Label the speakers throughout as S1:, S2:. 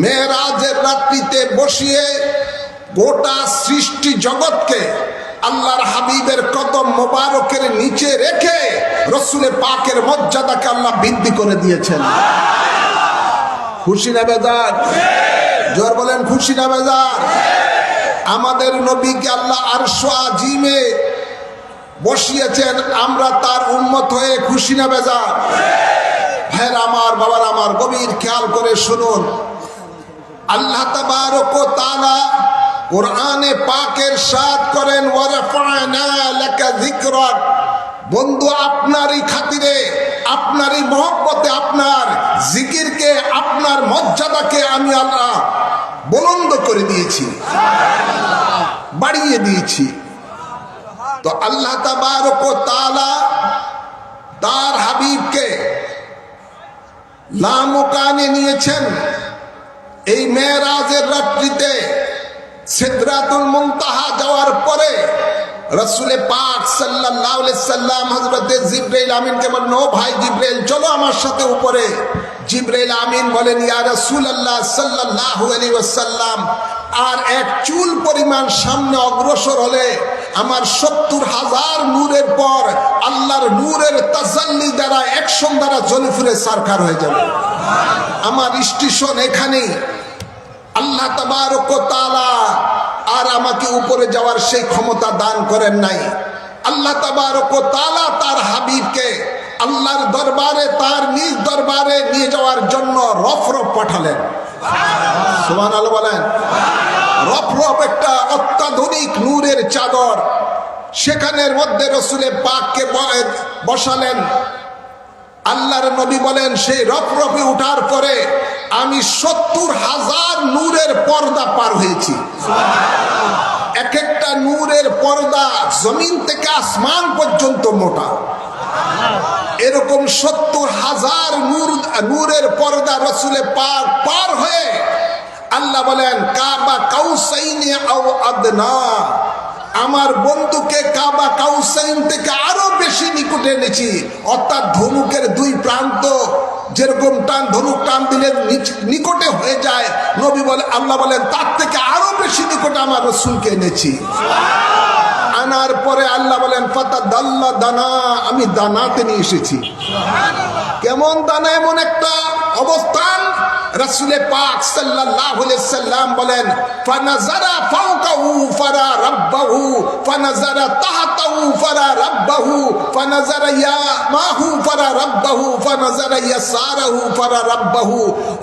S1: মেরাজের রাত্রিতে বসিয়ে গোটা সৃষ্টি জগৎকে আল্লাহর হাবিবের কদম মোবারকের নিচে রেখে রসুলে পাকের মর্যাদাকে আল্লাহ বৃদ্ধি করে দিয়েছেন। খুশি না বেজার? জোর বলেন খুশি না বেজার? আমাদের নবীকে আল্লাহ আরশ আজিমে বসিয়েছেন, আমরা তার উম্মত হয়ে খুশি না বেজার? ভাইরা আমার, বাবার আমার, গভীর খেয়াল করে শুনুন। আল্লাহ তাবারক ওয়া তাআলা কোরআনে পাকের ইরশাদ করেন, ওয়া রাফা'না লাকা যিকরাক। বন্ধু, আপনারই খাতিরে, আপনারই মহব্বতে, আপনার জিকিরকে, আপনার মর্যাদাকে আমি আল্লাহ বুলন্দ করে দিয়েছি, বাড়িয়ে দিয়েছি। তো আল্লাহ তাবারক ওয়া তাআলা তার হাবিবকে লামকানে নিয়েছেন। এই মেরাজের রাত্রিতে সিদরাতুল মুনতাহা যাওয়ার পরে রাসূলে পাক সাল্লাল্লাহু আলাইহি সাল্লাম হযরতে জিবরাইল আমিনকে বললেন, ও ভাই জিবরাইল, চলো আমার সাথে উপরে। জিবরাইল আমিন বলেন, ইয়া রাসূলুল্লাহ সাল্লাল্লাহু আলাইহি ওয়াসাল্লাম, আর এক চুল পরিমাণ সামনে অগ্রসর হলে আমার ৭০,০০০ নূরের পর আল্লাহর নূরের তাজাল্লি দ্বারা অ্যাকশন দ্বারা জ্বলে সারখার হয়ে যাবে। আমার স্টেশন এখানেই। আল্লাহ তাবারক ওয়া তাআলা আর আমাকে উপরে যাওয়ার সেই ক্ষমতা দান করেন নাই। আল্লাহ তাবারক ওয়া তাআলা তার হাবিবকে আল্লাহর দরবারে, তার নিজ দরবারে নিয়ে যাওয়ার জন্য রফরফ পাঠালেন। সুবহানাল্লাহ বলেন। রফরফ একটা অত্যাধুনিক নূরের চাদর, সেখানের মধ্যে রসুলে পাককে বসালেন। আল্লাহর নবী বলেন, সেই রফরফে উঠার পরে আমি ৭০,০০০ নূরের পর্দা পার হয়েছি। এক একটা নূরের পর্দা জমিন থেকে আসমান পর্যন্ত মোটা। এরকম ৭০,০০০ নূরের পর্দা রসুলে পাক পার হয়ে আল্লাহ বলেন, কাবা কাউসাইনি আও আদনা, আমার বন্ধুকে কাবা কাউসাইন থেকে আরো বেশি নিকটে এনেছি। অর্থাৎ ধনুকের দুই প্রান্ত যেরকম টান, ধনুক টান দিলে নিকটে হয়ে যায়, নবী বলে, আল্লাহ বলেন, তার থেকে আরো বেশি নিকটে আমার রাসূলকে এনেছি। আনার পরে আল্লাহ বলেন, ফাতাদাল্লা দানা, আমি দানাতে নিয়ে এসেছি। কেমন দানা? এমন একটা অবস্থান রাসূলে পাক সাল্লাল্লাহু আলাইহি সাল্লাম বলেন, ফানাজারা ফাওকাহু ফারা রাব্বাহু, ফানাজারা তাহতাহু ফারা রাব্বাহু, ফানাজারা ইয়ামাহু ফারা রাব্বাহু, ফানাজারা ইয়াসারাহু ফারা রাব্বাহু।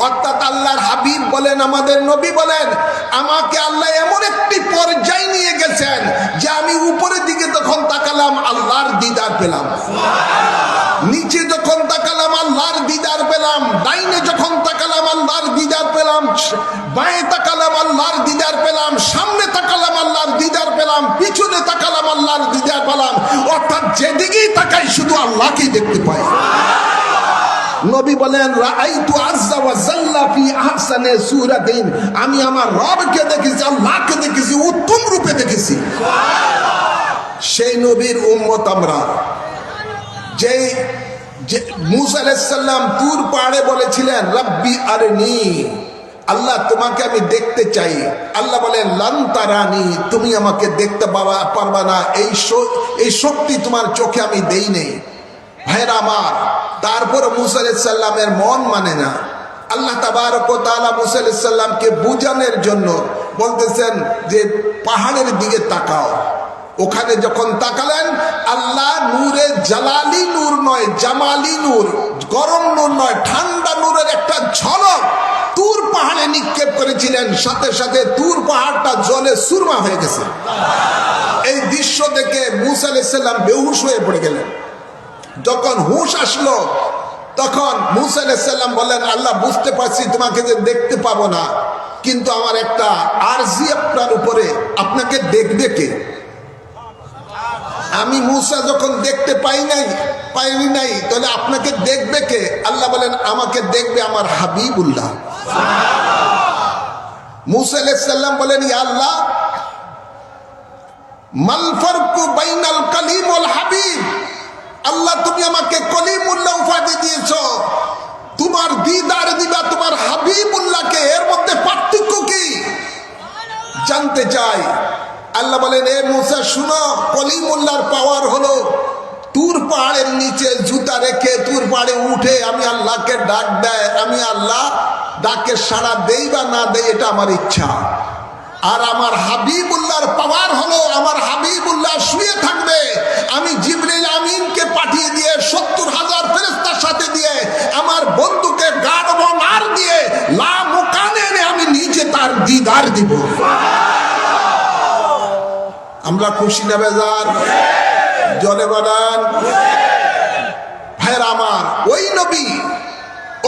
S1: অর্থাৎ আল্লাহর হাবিব বলেন, আমাদের নবী বলেন, আমাকে আল্লাহ এমন একটি পর্যায়ে নিয়ে গেছেন যে আমি উপরের দিকে যখন তাকালাম আল্লাহর দিদার পেলাম, নিচে যখন তাকালাম আল্লাহর দিদার পেলাম, ডাইনে যখন তাকালাম আল্লাহর দিদার পেলাম, বাঁয়ে তাকালাম আল্লাহর দিদার পেলাম, সামনে তাকালাম আল্লাহর দিদার পেলাম, পিছনে তাকালাম আল্লাহর দিদার পেলাম। অর্থাৎ যেদিকেই তাকাই শুধু আল্লাহকেই দেখতে পাই। নবী বলেন, রাআইতু আযজা ওয়া জাল্লা ফি আহসানি সূরাতিন, আমি আমার রবকে দেখেছি, আল্লাহকে দেখেছি, উত্তম রূপে দেখেছি। সেই নবীর উম্মত আমরা। যে মুসা আলাইহিস সালাম তুর পাহাড়ে বলেছিলেন, রাব্বি আরনি, আল্লাহ তোমাকে আমি দেখতে চাই। আল্লাহ বলেন, লান তারানি, তুমি আমাকে দেখতে পারবা না, এই শক্তি তোমার চোখে আমি দেই নেই। ভাইরা আমার, তারপর মুসা আলাইহিস সালামের মন মানে না। আল্লাহ তাবারক ওয়া তাআলা মুসা আলাইহিস সালামকে বুঝানোর জন্য বলতেছেন যে পাহাড়ের দিকে তাকাও। ওখানে যখন তাকালেন, আল্লাহ নূরে জালালি নূর নয়, জামালি নূর, গরম নূর নয়, ঠান্ডা নূরের একটা ঝলক তুর পাহাড়ে নিক্ষেপ করেছিলেন। সাথে সাথে তুর পাহাড়টা জলে সুরমা হয়ে গেছে। এই দৃশ্য দেখে মুসা আলাইহিস সালাম বেহুশ হয়ে পড়ে গেলেন। যখন হুঁশ আসলো, তখন মুসা আলাইহিস সালাম বললেন, আল্লাহ বুঝতে পারছি তোমাকে যে দেখতে পাবো না, কিন্তু আমার একটা আরজি আপনার উপরে, আপনাকে দেখবে কে? আমি মুসা যখন দেখতে পাইনি নাই, তাহলে আপনাকে দেখবে কে? আল্লাহ বলেন, আমাকে দেখবে আমার হাবিবুল্লাহ। মুসা আলাইহিস সালাম বলেন, ইয়া আল্লাহ, মাল ফারকু বাইনাল কালিম ওয়াল হাবিব, আল্লাহ তুমি আমাকে কলিমুল্লাহ উপাধি দিয়েছো, তোমার দিদার দিবা তোমার হাবিবুল্লাহকে, এর মধ্যে জানতে চাই। আল্লাহ বলেন, এ মুসা শুনো, কলিমুল্লাহর পাওয়ার হলো তুর পাহাড়ের নিচে জুতা রেখে তুর পাহাড়ে উঠে আমি আল্লাহকে ডাক দেয়, আমি আল্লাহ ডাকে সাড়া দেই বা না দেই এটা আমার ইচ্ছা। আর আমার হাবিবুল্লাহর পাওয়ার হলো আমার হাবিবুল্লাহ শুয়ে থাকবে, আমি জিবরিল আমিনকে পাঠিয়ে দিয়ে 70,000 ফেরেশতার সাথে দিয়ে আমার বন্ধুকে গাড়ব নার দিয়ে লা মুকানে আমি নিজে তার দিদার দিব। আমরা খুশি না বেজার? জলে বলেন ভাইরা আমার, ওই নবী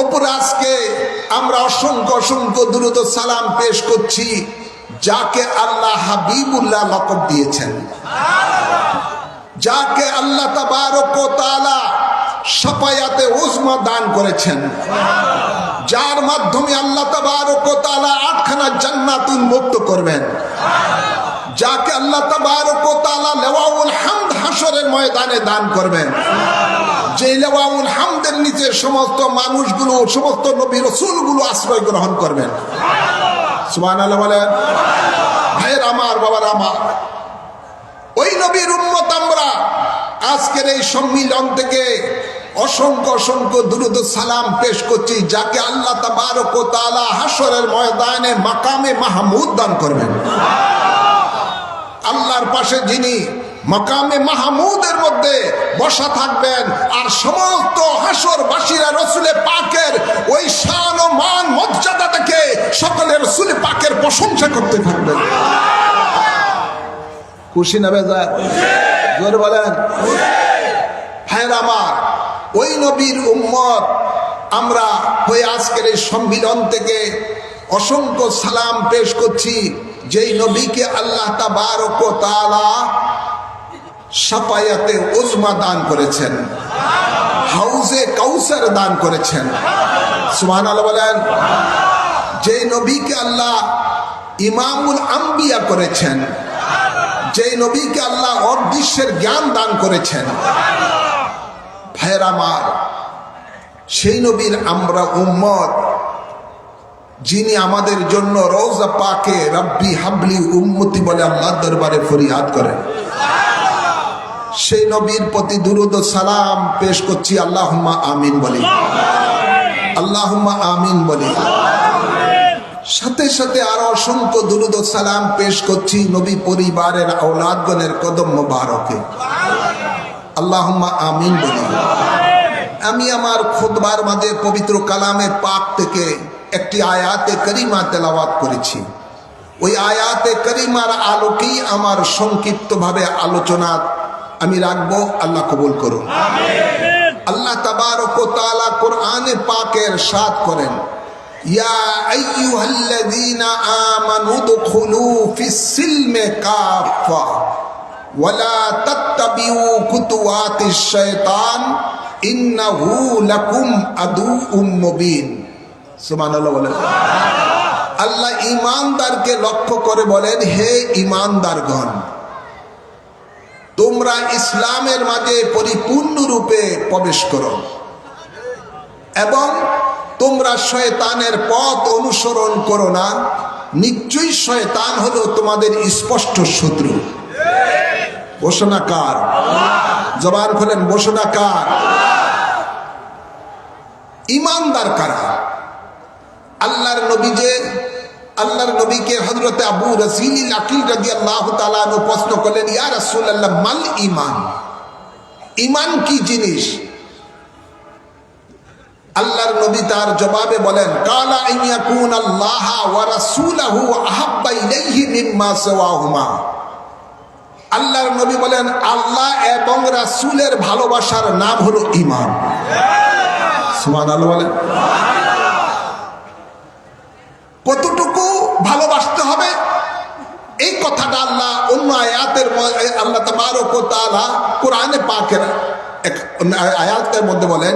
S1: ওপর আজকে আমরা অসংখ্য অসংখ্য দুরূদ ও সালাম পেশ করছি, যাকে আল্লাহ হাবিবুল্লাহ লকব দিয়েছেন, যাকে আল্লাহ তাবারক ওয়া তাআলা শাফায়াতে উজমা দান করেছেন, যার মাধ্যমে আল্লাহ তাবারক ওয়া তাআলা 8খানা জান্নাত উন্মুক্ত করবেন, যাকে আল্লাহ তাবারক ওয়া তাআলা লাওয়াউল হামদ হাসরের ময়দানে দান করবেন, যে লাওয়াউল হামদের নিচে সমস্ত মানুষগুলো সমস্ত নবী রাসূলগুলো আশ্রয় গ্রহণ করবেন। সুবহানাল্লাহ বলেন। ভাইয়ের আমার, বাবার আমার, ওই নবীর উম্মত আমরা আজকের এই সম্মিলন থেকে অসংখ্য অসংখ্য দুরূদ ও সালাম পেশ করছি, যাকে আল্লাহ তাবারক ওয়া তাআলা হাসরের ময়দানে মাকামে মাহমুদ দান করবেন। আল্লাহর পাশে যিনি মাকামে মাহমুদের মধ্যে বসা থাকবেন, আর সমস্ত হাসরবাসীরা রাসূলে পাকের ওই শান ও মান মর্যাদা দেখে সকলে রাসূলে পাকের প্রশংসা করতে থাকবেন। খুশি না বেজার? জোরে বলেন। ভাইরা আমার, ওই নবীর উম্মত আমরা হয়ে আজকের এই সম্মিলন থেকে অসংখ্য সালাম পেশ করছি, যেই নবীকে আল্লাহ তাবারক ওয়া তাআলা শাফায়াতে উজমা দান করেছেন, হাউজে কাউসার দান করেছেন। সুবহানাল্লাহ বলেন। যেই নবীকে আল্লাহ ইমামুল আম্বিয়া করেছেন, যেই নবীকে আল্লাহ অদৃশ্যের জ্ঞান দান করেছেন। ভাইয়ের আমার, সেই নবীর আমরা উম্মত, যিনি আমাদের জন্য রওজা পাকে রব্বি হাবলি উম্মতি বলে আল্লাহর দরবারে ফরিয়াদ করেন, সেই নবীর প্রতি দুরূদ ও সালাম পেশ করছি। আল্লাহুম্মা আমিন বলি, আল্লাহুম্মা আমিন বলি। সাথে সাথে আরো অসংখ্য দুরূদ ও সালাম পেশ করছি নবী পরিবারের আওলাদগণের কদম মোবারকে। আল্লাহুম্মা আমিন বলি। আমি আমার খুতবার মাঝে পবিত্র কালামে পাক থেকে একটি আয়াতে করিমা তেলাওয়াত করেছি। ওই আয়াতে করিমার আলোকেই আমার সংক্ষিপ্তভাবে আলোচনা আমি রাখবো। আল্লাহ কবুল করুন। আল্লাহ তাবারক ওয়া তাআলা কোরআনে পাকে ইরশাদ করেন, ইয়া আইয়ুহাল্লাযীনা আমানু দুখুলু ফিস-সিলমি কাফা ওয়ালা তাত্তাবিউ খুতুওয়াতিশ শাইতান ইন্নাহু লাকুম আদুউম মুবিন। সুবহানাল্লাহ বলেন। আল্লাহ ঈমানদারকে লক্ষ্য করে বলেন, হে ঈমানদারগণ, তোমরা ইসলামের মাঝে পরিপূর্ণরূপে প্রবেশ করো এবং তোমরা শয়তানের পথ অনুসরণ করো না, নিশ্চয়ই শয়তান হলো তোমাদের স্পষ্ট শত্রু। ঘোষণা কার? জবান খোলেন, ঘোষণা কার? ঈমানদার কারা? আল্লাহর নবী যে আল্লাহর নবীকে হযরতে আবু রাসিল আকিল রাদিয়াল্লাহু তাআলা আনহু প্রশ্ন করলেন, ইয়া রাসূলুল্লাহ মাল ঈমান, ঈমান কি জিনিস? আল্লাহর নবী তার জবাবে বলেন, কালা আইয়াকুন আল্লাহ ওয়া রাসূলুহু আহাব্বা ইলাইহি মিম্মা সাওয়াহুমা। আল্লাহর নবী বলেন, আল্লাহ এবং রাসূলের ভালোবাসার নাম হলো ঈমান। সুবহানাল্লাহ বলেন। কতটুকু ভালোবাসতে হবে এই কথাটা আল্লাহ অন্য আয়াতের আল্লাহ তাবারক ওয়া তাআলা কোরআনে পাকের এক আয়াতের মধ্যে বলেন,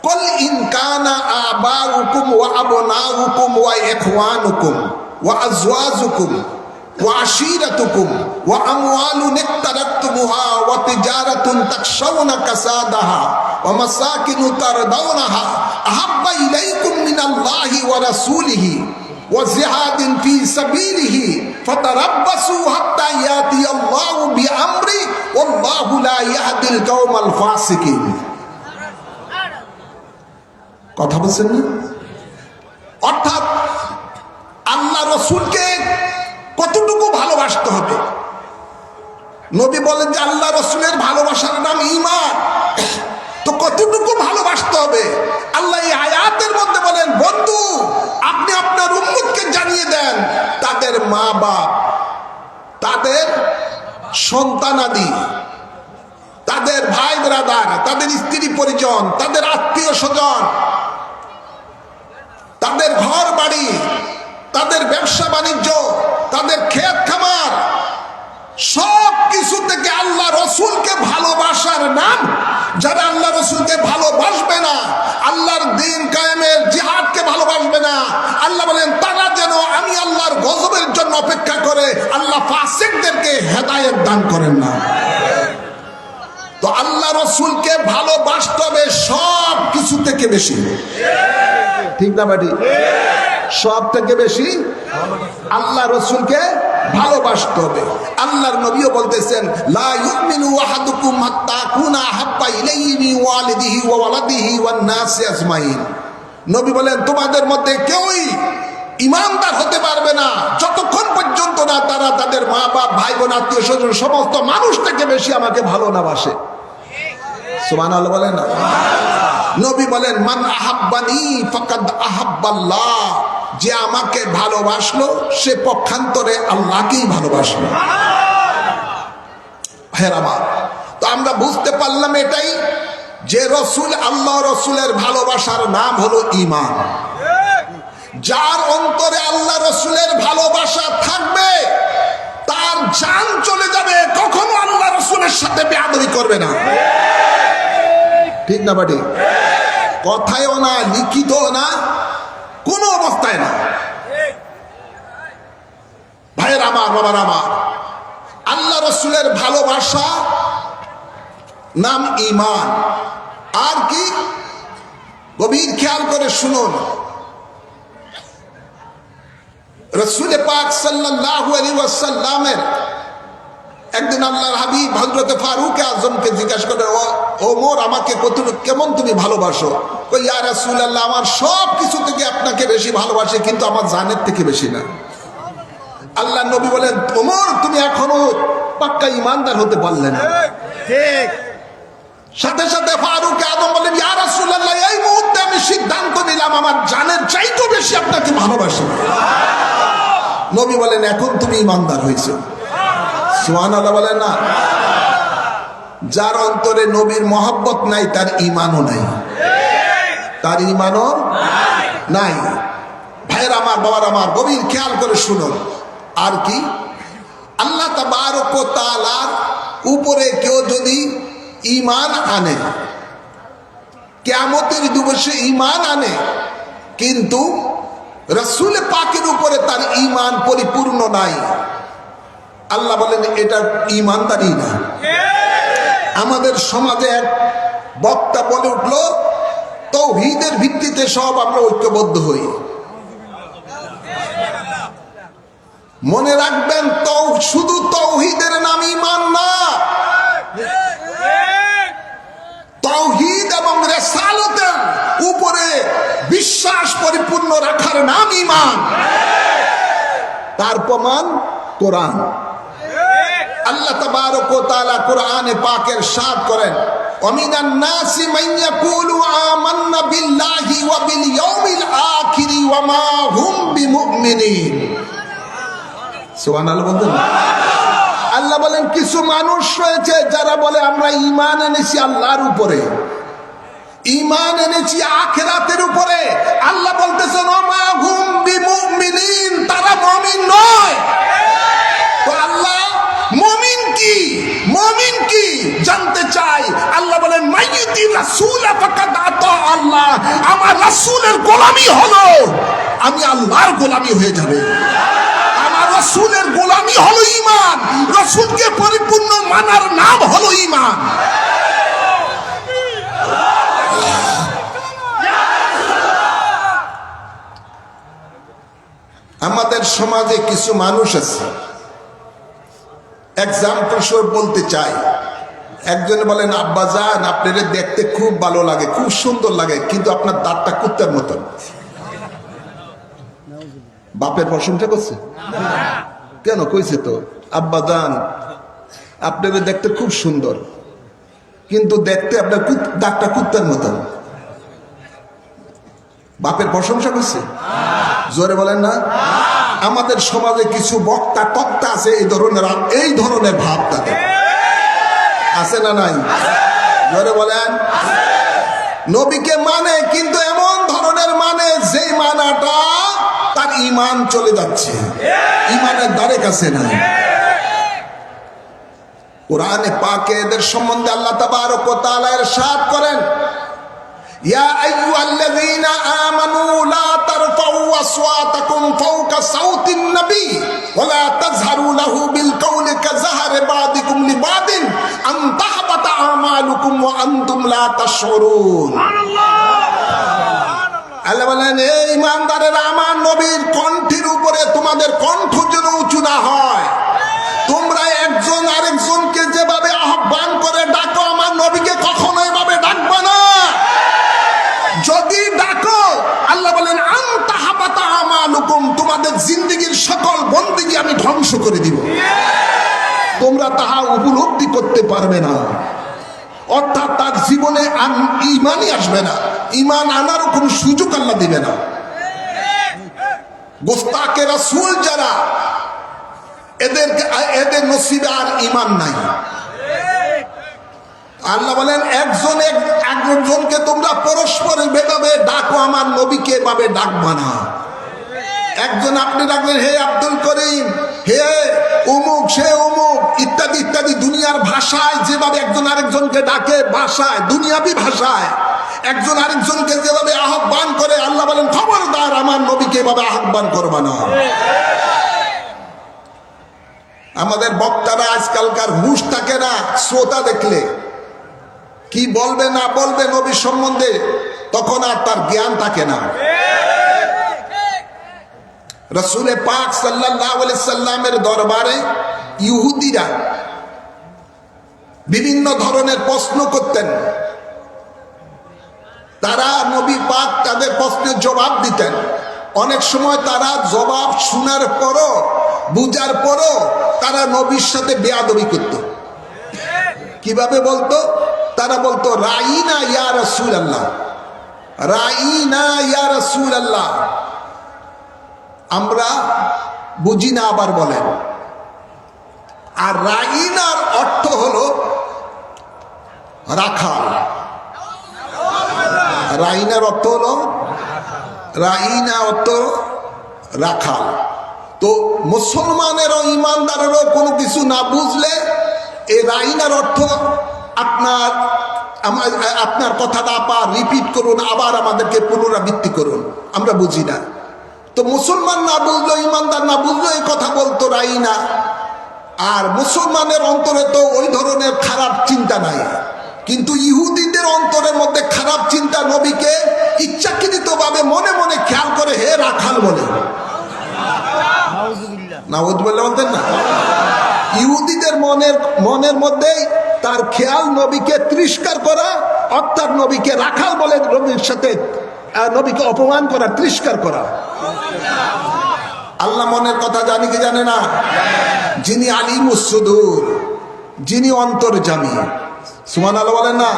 S1: কুল ইন কানা আবাউকুম ওয়া আবনাউকুম ওয়া ইখওয়ানুকুম ওয়া আজওয়াজুকুম ওয়া আশীরাতুকুম ওয়া আমওয়ালুন ইকতারাতুমুহা ওয়া তিজারাতুন তাখশাউনা কাসাদাহা ওয়া মাসাকিনু তারদাউনাহা আহাব্বা ইলাইকুম মিনাল্লাহি ওয়া রাসূলিহি ওয়া জিহাদিন ফি সাবিলিহি ফাতারাব্বাসু হাত্তা ইয়াতিয়াল্লাহু বিআমরি ওয়াল্লাহু লা ইয়াহদিল কওমাল ফাসিকিন। কথা বলছেন না? অর্থাৎ আল্লাহ রসুলকে কতটুকু ভালোবাসতে হবে। নবী বলেন যে আল্লাহ রসুলের ভালোবাসার নাম ঈমান। তো কতটুকু ভালোবাসতে হবে? আল্লাহ এই আয়াতের মধ্যে বলেন, বন্ধু আপনি আপনার উম্মতকে জানিয়ে দেন তাদের মা বাপ, তাদের সন্তানাদি, তাদের ভাই ব্রাদার, তাদের স্ত্রী পরিজন, তাদের আত্মীয় স্বজন, তাদের ঘর বাড়ি, তাদের ব্যবসা বাণিজ্য, তাদের ক্ষেত খামার, সব কিছু থেকে আল্লাহ রসুলকে ভালোবাসার নাম। যারা আল্লাহ রসুলকে ভালোবাসবে না, আল্লাহর দ্বীন কায়েমের জিহাদকে ভালোবাসবে না, আল্লাহ বলেন তারা যেন আমি আল্লাহর গজবের জন্য অপেক্ষা করে। আল্লাহ ফাসিকদেরকে হেদায়েত দান করেন না। তো আল্লাহ রসুলকে ভালোবাসতে হবে সব কিছু থেকে বেশি, ঠিক না বাড়ি? সব থেকে বেশি আল্লাহ রসুলকে ভালোবাসতে হবে। আল্লাহর নবীও বলতেছেন, লা ইউমিনু আহাদুকুম হাত্তা আকুনা আহাব্বা ইলাইহি মিন ওয়ালিদিহি ওয়া ওয়ালাদিহি ওয়ান নাসি আজমাইন। নবী বলেন তোমাদের মধ্যে কেউই ঈমানদার হতে পারবে না যতক্ষণ পর্যন্ত না তারা তাদের মা বাপ, ভাই বোন, আত্মীয় স্বজন, সমস্ত মানুষ থেকে বেশি আমাকে ভালো না বাসে। সুবহানাল্লাহ বলেন না? নবী বলেন, মান আহাব্বানি ফাকাদ আহাব্বাল্লাহ। যে আমাকে ভালোবাসলো সে পক্ষান্তরে আল্লাহকেই ভালোবাসলো। ভাইয়ের আমার, তো আমরা বুঝতে পারলাম এটাই যে রসুল, আল্লাহ রসুলের ভালোবাসার নাম হলো ঈমান। যার অন্তরে আল্লাহ রসুলের ভালোবাসা থাকবে তার জান চলে যাবে, কখনো আল্লাহ রসুলের সাথে বেয়াদবি করবে না, ঠিক না বাড়ি? কথায়ও না, লিখিতও না, কোন অবস্থায় না। ভাইয়ের আমার, বাবার আমার, আল্লাহ রসুলের ভালোবাসা নাম ঈমান। আর কি? গভীর খেয়াল করে শুনুন, রসুল পাক সাল্লাল্লাহু আলাইহি ওয়াসাল্লামের একদিন আল্লাহর হাবিব হযরত ফারুক আজমকে জিজ্ঞাসা করে, ওমর আমাকে কেমন তুমি ভালোবাসো? কই, ইয়া রাসূলুল্লাহ, আমার সব কিছু থেকে আপনাকে বেশি ভালোবাসি, কিন্তু আমার জানের থেকে বেশি না। আল্লাহ নবী বলেন, ওমর তুমি এখনো পাক্কা ঈমানদার হতে পারলে না। ঠিক। সাথে সাথে ফারুক আজম বলেন, ইয়া রাসূলুল্লাহ, এই মুহূর্তে আমি সিদ্ধান্ত নিলাম আমার জানের চাইতেও বেশি আপনাকে ভালোবাসি। নবী বলেন, এখন তুমি ঈমানদার হয়েছো। সুবহানাল্লাহ বলেন না? যার অন্তরে নবীর মহব্বত নাই তার ঈমানও নাই, তার ঈমানও নাই। ভাইয়ের আমার, বাবার আমার, গভীর খেয়াল করে শুনুন। আর কি? আল্লাহ তাবারক ওয়া তাআলার উপরে কেউ যদি ঈমান আনে, কিয়ামতের দিবসে ঈমান আনে, কিন্তু রাসূল পাকের উপরে তার ঈমান পরিপূর্ণ নাই, আল্লাহ বলেন এটা ঈমানদারি না। আমাদের সমাজে এক বক্তা বলে উঠল, তাওহীদের ভিত্তিতে সব আমরা ঐক্যবদ্ধ হই। মনে রাখবেন, শুধু তাওহীদের নাম ঈমান না, তাওহীদ এবং রিসালাতের উপরে বিশ্বাস পরিপূর্ণ রাখার নাম ঈমান। তার প্রমাণ কোরআন। আল্লাহ তাবারক ওয়া তাআলা কোরআনে পাকে ইরশাদ করেন, ওয়ামিনান নাসি মান ইয়াকুলু আমান্না বিল্লাহি ওয়া বিল ইয়াউমিল আখির ওয়া মা হুম বিমুমিনিন। সুবহানাল্লাহ বলেন। আল্লাহ বলেন, কিছু মানুষ রয়েছে যারা বলে আমরা ঈমান এনেছি আল্লাহর উপরে, ঈমান এনেছি আখিরাতের উপরে। আল্লাহ বলতেছেন, ওয়া মা হুম বিমুমিনিন, তারা মুমিন নয়। তো আল্লাহ মুমিন কি, মুমিন কি জানতে চাই। আল্লাহ বলেন, মাইয়ুতি রাসূল ফাকাদ আতা আল্লাহ, আমার রাসূলের গোলামি হলো আমি আল্লাহর গোলামি হয়ে যাবে। আমার রাসূলের গোলামি হলো ঈমান। রাসূলকে পরিপূর্ণ মানার নাম হলো ঈমান। আমাদের সমাজে কিছু মানুষ আছে, এক্সাম্পল স্বরূপ বলতে চাই। একজন বলেন, আব্বাজান আপনারে দেখতে খুব ভালো লাগে, খুব সুন্দর লাগে, কিন্তু আপনার দাঁতটা কুত্তার মতন। বাপের প্রশংসা করছে কেন? কইছে তো, আব্বাজান আপনারে দেখতে খুব সুন্দর, কিন্তু দেখতে আপনার দাঁতটা কুত্তার মতন। বাপের প্রশংসা করছে? জোরে বলেন না। আমাদের সমাজে কিছু বক্তা টক্তা আছে এই ধরনের ভাব তাদের আছে না নাই? জোরে বলেন। নবীকে মানে, কিন্তু এমন ধরনের মানে যেই মানাটা তার ঈমান চলে যাচ্ছে, ঈমানের দ্বারে কাছে নাই। কোরআনে পাকে এদের সম্বন্ধে আল্লাহ তাবারক ওয়া তাআলা ইরশাদ করেন, ইয়া আইয়ুহাল্লাযীনা আমানু লা তারফাউ আসওয়াতাকুম ফাওকা সাওতিন নবী ওয়া লা তাযহারু লাহু বিল কওলি কাযাহরি বাদিকুম লিবাদিন আন তাহবাতা আমালুকুম ওয়া আনতুম লা তাশউরুন। আল্লাহ বলেন, হে ঈমানদারেরা, আমার নবীর কণ্ঠের উপরে তোমাদের কণ্ঠ যেন উঁচু না হয়। তোমরা একজন আরেকজনকে যেভাবে আহ্বান করে ডাকো, আমার নবীকে কখনো এভাবে ডাকবে না। যদি ডাকো, আল্লাহ বলেন, আনতা হাবাতা আমালুকুম, তোমাদের জিন্দেগীর সকল বন্দেগী আমি ধ্বংস করে দিব, তোমরা তাহা উপলব্ধি করতে পারবে না। অর্থাৎ তার জীবনে ঈমানই আসবে না, ঈমান আনারও কোনো সুযোগ আল্লাহ দিবে না। গোস্তাকে রাসূল যারা, এদের নসিবে আর ঈমান নাই। আল্লাহ বলেন, একজনকে তোমরা পরস্পর ভেদাবে ডাকো, আমার নবীকে এভাবে ডাকবা না। একজন আপনি ডাকলেন, হে আব্দুল করিম, হে অমুক, সে অমুক, ইত্যাদি ইত্যাদি, দুনিয়ার ভাষায় যেভাবে একজন আরেকজনকে ডাকে, ভাষায়, দুনিয়াবি ভাষায় একজন আরেকজনকে যেভাবে আহ্বান করে, আল্লাহ বলেন, খবরদার আমার নবীকে এভাবে আহ্বান করবা না। আমাদের বক্তারা আজকালকার হুঁশ থাকে না, শ্রোতা দেখলে কি বলবে না বলবে নবীর সম্বন্ধে, তখন আর তার জ্ঞান থাকে না। রাসূল পাক সাল্লাল্লাহু আলাইহি সাল্লামের দরবারে ইহুদিরা বিভিন্ন ধরনের প্রশ্ন করতেন। তারা নবী পাক তাদের প্রশ্নের জবাব দিতেন। অনেক সময় তারা জবাব শোনার পরও, বুঝার পরও তারা নবীর সাথে বেয়াদবি করত। কিভাবে বলতো? তারা বলতো, রাইনা ইয়া রাসূলুল্লাহ, রাইনা ইয়া রাসূলুল্লাহ, আমরা বুঝি না, আবার বলেন। আর রাইনার অর্থ হলো রাখাল। রাইনার অর্থ হলো, রাইনা অর্থ রাখাল। তো মুসলমানেরও, ইমানদারেরও কোনো কিছু না বুঝলে এই রাইনার অর্থ আপনার কথাটা আবার রিপিট করুন, আবার আমাদেরকে পুনরাবৃত্তি করুন, আমরা বুঝি না। তো মুসলমান না বুঝলো, ইমানদার না বুঝলো, এই কথা বলতো রাইনা। আর মুসলমানের অন্তরে তো ওই ধরনের খারাপ চিন্তা নাই, কিন্তু ইহুদিদের অন্তরের মধ্যে খারাপ চিন্তা। নবীকে ইচ্ছাকৃতভাবে মনে মনে খেয়াল করে হে রাখাল বলে, নাউযুবিল্লাহ বলতেন না। ইহুদিদের মনের মধ্যেই তার খেয়াল নবীকে তিরস্কার করা, অর্থাৎ নবীকে রাখাল বলে নবীর সাথে নবীকে অপমান করা, তিরস্কার করা। আল্লাহ মনের কথা জানি কি জানে না? যিনি আলিমুস সুদূর, যিনি অন্তর্যামী, সুবহানাল্লাহ বলেন না।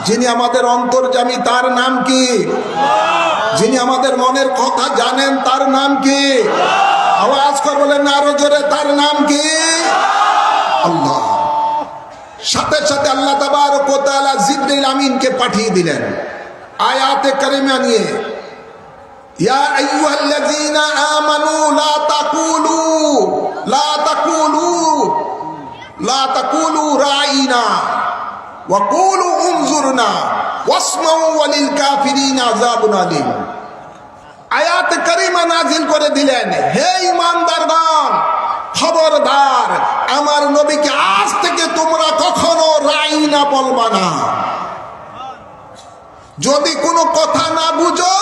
S1: যিনি আমাদের অন্তর্যামী, তার নাম কি? যিনি আমাদের মনের কথা জানেন, তার নাম কি? আওয়াজ করে বলেন না আরো জোরে, তার নাম কি? আল্লাহ। সাথে সাথে আল্লাহ তাবারক ওয়া তাআলা জিবরিল আমিনকে পাঠিয়ে দিলেন আয়াতে কারিমা নিয়ে, ইয়া আইয়ুহাল্লাযীনা আমানু লা তাকুলু রাইনা ওয়া কুলু উনজুরনা ওয়াসমাউ ওয়ালিল কাফিরিনা আযাবুন আলীম। আয়াতে কারিমা নাজিল করে দিলেন, হে ঈমানদারগণ, খবরদার আমার নবীকে আজ থেকে তোমরা কখনো রাইনা বলবা না। যদি কোনো কথা না বুঝো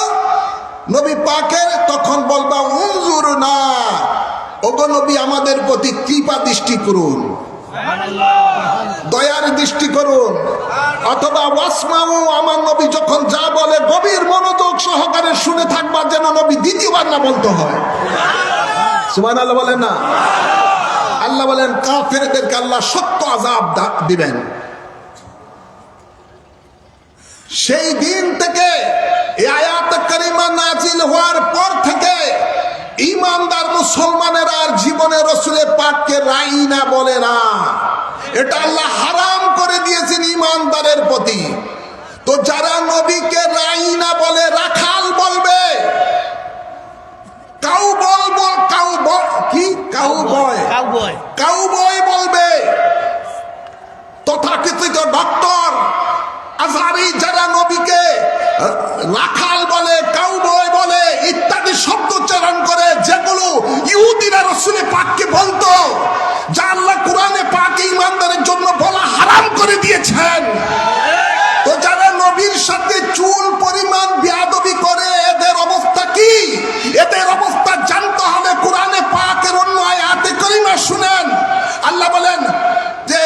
S1: নবী পাকের, তখন বলবা উনজুর ওগো নবী আমাদের প্রতি কৃপা দৃষ্টি করুন, দয়ার দৃষ্টি করুন। অথবা ওয়াসমাউ, আমার নবী যখন যা বলে গভীর মনোযোগ সহকারে শুনে থাকবা, যেন নবী দ্বিতীয়বার না বলতে হয়। সুবহানাল্লাহ বলেন না? আল্লাহ বলেন কাফেরদেরকে আল্লাহ সত্য আযাব দিবেন। সেই দিন থেকে এই আয়াত কারিমা নাজিল হওয়ার পর থেকে ঈমানদার মুসলমানের আর জীবনে রাসূলের পাককে রাইনা বলে না। এটা আল্লাহ হারাম করে দিয়েছেন ঈমানদারের প্রতি। তো যারা নবীকে রাইনা বলে, রাখাল বলবে, কাউবয় বলবে, তথাকথিত ডক্টর আজহারি যারা নবীকে রাখাল বলে, কাউবয় বলে ইত্যাদি শব্দ উচ্চারণ করে, যেগুলো ইহুদিরা রাসূলে পাককে বলতো, যা আল্লাহ কোরআনে পাকে ঈমানদারের জন্য বলা হারাম করে দিয়েছেন। তো যারা নবীর সাথে চুল পরিমাণ বেয়াদবি করে, এদের অবস্থা কি? এদের অবস্থা জানতে হবে। কোরআনে পাকের অন্য আয়াতে কারিমা শুনেন, আল্লাহ বলেন যে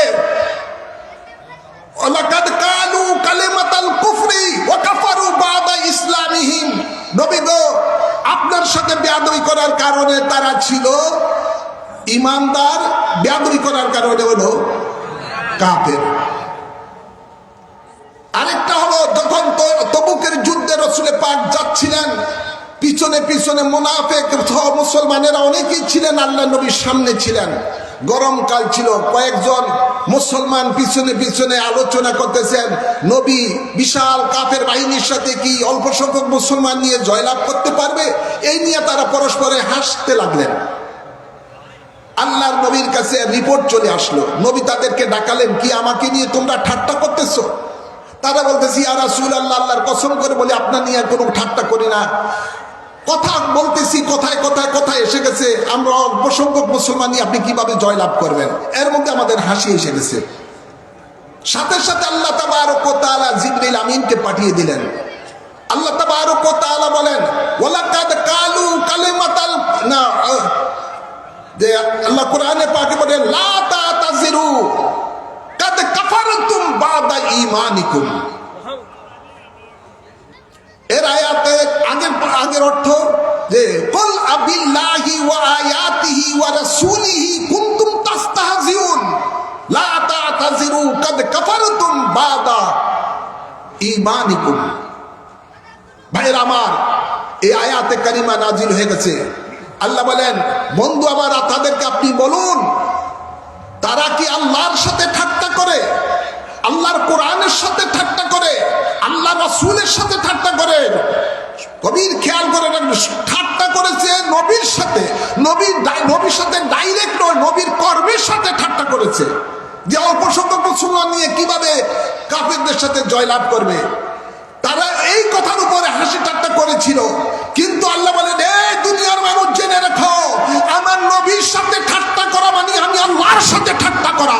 S1: ওয়ালাকাদ কালু কালিমাতাল কুফরি ওয়া কাফারু বাদা ইসলামিহিম। নবী গো, আপনার সাথে বেয়াদবি করার কারণে তারা ছিল ঈমানদার, বেয়াদবি করার কারণে হলো কাফের। আরেকটা হলো, যখন তবুকের যুদ্ধে রাসূলে পাক যাচ্ছিলেন, পিছনে পিছনে মুনাফিক মুসলমানেরা অনেকেই ছিলেন, আল্লাহ নবীর সামনে ছিলেন। গরমকাল ছিল, কয়েকজন মুসলমান পিছনে পিছনে আলোচনা করতেছেন, নবী বিশাল কাফের বাহিনীর সাথে কি অল্প সংখ্যক মুসলমান নিয়ে জয়লাভ করতে পারবে? এই নিয়ে তারা পরস্পরে হাসতে লাগলেন। আল্লাহর নবীর কাছে রিপোর্ট চলে আসলো। নবী তাদেরকে ডাকালেন, কি আমাকে নিয়ে তোমরা ঠাট্টা করতেছো? তারা বলতেছি, ইয়া রাসূলুল্লাহ, আল্লাহর কসম করে বলি আপনার নিয়ে কোনো ঠাট্টা করি না, কথা বলতেছি, কথায় কথায় কথা এসে গেছে, আমরা অল্প সংখ্যক মুসলমান নিয়ে আপনি কিভাবে জয়লাভ করবেন? এর মধ্যে আমাদের হাসি এসে গেছে। সাথে সাথে আল্লাহ তাবারক ওয়া তাআলা জিবরিল আমিনকে পাঠিয়ে দিলেন। আল্লাহ তাবারক ওয়া তাআলা বলেন, ওয়ালাকাদ কালু কালিমাতাল না, যে আল্লাহ কোরআনে পাকে বলেন, লা তাতাজিরু কাদ কাফারতুম বাদা ঈমানিকুম। এর আয়াতে আগের অর্থ যে কুল আবিল্লাহি ওয়া আয়াতিহি ওয়া রাসূলিহি কুনতুম তাস্তাহজিউন লা তাতাজিরু কাদ কাফারতুম বাদা ঈমানিকুম। ভাইরা আমার, এই আয়াতে কারিমা নাজিল হয়ে গেছে। আল্লাহ বলেন, বন্ধু আমার, তাদেরকে আপনি বলুন, তারা কি আল্লাহর সাথে ঠাট্টা করে, আল্লাহর কোরআনের সাথে ঠাট্টা করে, আল্লাহ রাসূলের সাথে ঠাট্টা করে? কবির খেয়াল করে ঠাট্টা করেছে নবীর সাথে, নবীর সাথে ডাইরেক্ট নয়, নবীর কর্মের সাথে ঠাট্টা করেছে, যে অল্প সংখ্যক মুসলমান নিয়ে কিভাবে কাফেরদের সাথে জয়লাভ করবে। তারা এই কথার উপরে হাসি ঠাট্টা করেছিল। কিন্তু আল্লাহ বলেন, এই দুনিয়ার মানুষ জেনে রাখো, আমার নবীর সাথে ঠাট্টা করা মানে আমি আল্লাহর সাথে ঠাট্টা করা,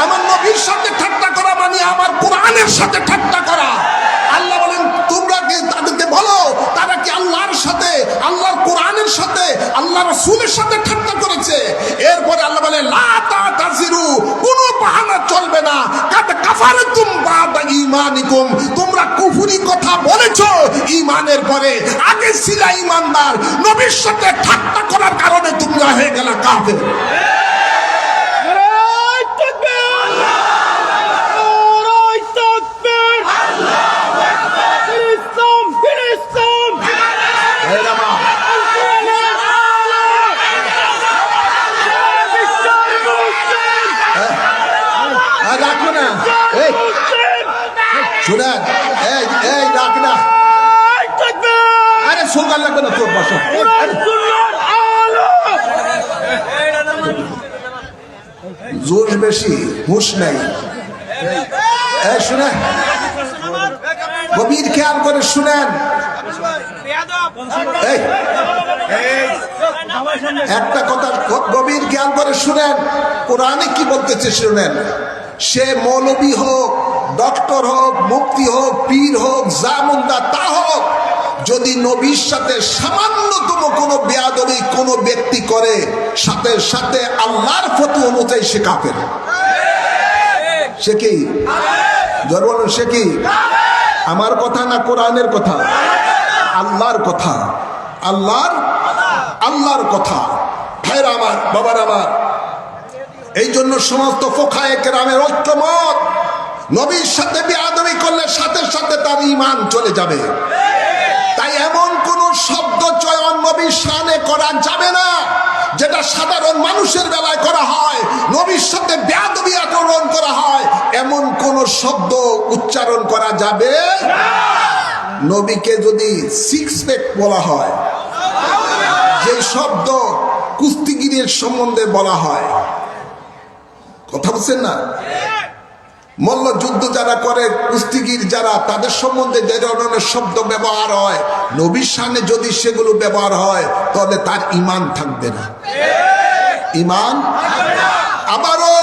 S1: আমার নবীর সাথে ঠাট্টা করা মানে আমার কোরআনের সাথে ঠাট্টা করা। আল্লাহ বলেন, তোমরা কি তাদেরকে বলো, তারা কি আল্লাহর সাথে, আল্লাহর কোরআনের সাথে, আল্লাহ রাসূলের সাথে ঠাট্টা করেছে? এরপরে আল্লাহ বলেন, লা তাতাজিরু, কোনো বাহানা চলবে না, কাদ কাফারতুম বাদা ঈমানিকুম। তোমরা কুফরি কথা বলেছো ঈমানের পরে, আগে ছিলা ঈমানদার, নবীর সাথে ঠাট্টা করার কারণে তোমরা হয়ে গেলা কাফের। রাখো না, শুনেন, এই রাখ না, আরে সোগাল লাগবে না তোর বাসা। জোশ বেশি, হুশ নাই। শুনেন, গভীর খেয়াল করে শুনেন, একটা কথা গভীর খেয়াল করে শুনেন, কোরআনে কি বলতেছে শুনেন। সে মৌলবী হোক, ডক্টর হোক, মুফতি হোক, পীর হোক, জামুন্দা তা হোক, যদি নবীর সাথে সামান্যতম কোনো বেয়াদবি কোনো ব্যক্তি করে সাথে সাথে আল্লাহর ফতোয়া অনুযায়ী সে কাফের। সে কি? জোরে বলুন, সে কি? আমার কথা না কোরআনের কথা? আল্লাহর কথা, আল্লাহর কথা। ভাইরা আমার, বাবার আমার, এই জন্য সমস্ত ফুকায়ে কেরামের ঐক্যমত, নবীর সাথে বেয়াদবি করলে সাথে সাথে তার ঈমান চলে যাবে। তাই এমন কোন শব্দ চয়ন নবীর শানে করা যাবে না যেটা সাধারণ মানুষের বেলায় করা হয়। নবীর সাথে বেয়াদবি আচরণ করা হয়, এমন কোন শব্দ উচ্চারণ করা যাবে না। নবীকে যদি সিক্স প্যাক বলা হয়, যে শব্দ কুস্তিগিরের সম্বন্ধে বলা হয়, কথা বলছেন না? মল্লযুদ্ধ যারা করে, কুস্তিগির যারা, তাদের সম্বন্ধে যে ধরনের শব্দ ব্যবহার হয়, নবীর শানে যদি সেগুলো ব্যবহার হয় তাহলে তার ঈমান থাকবে না, ঈমান। আবারও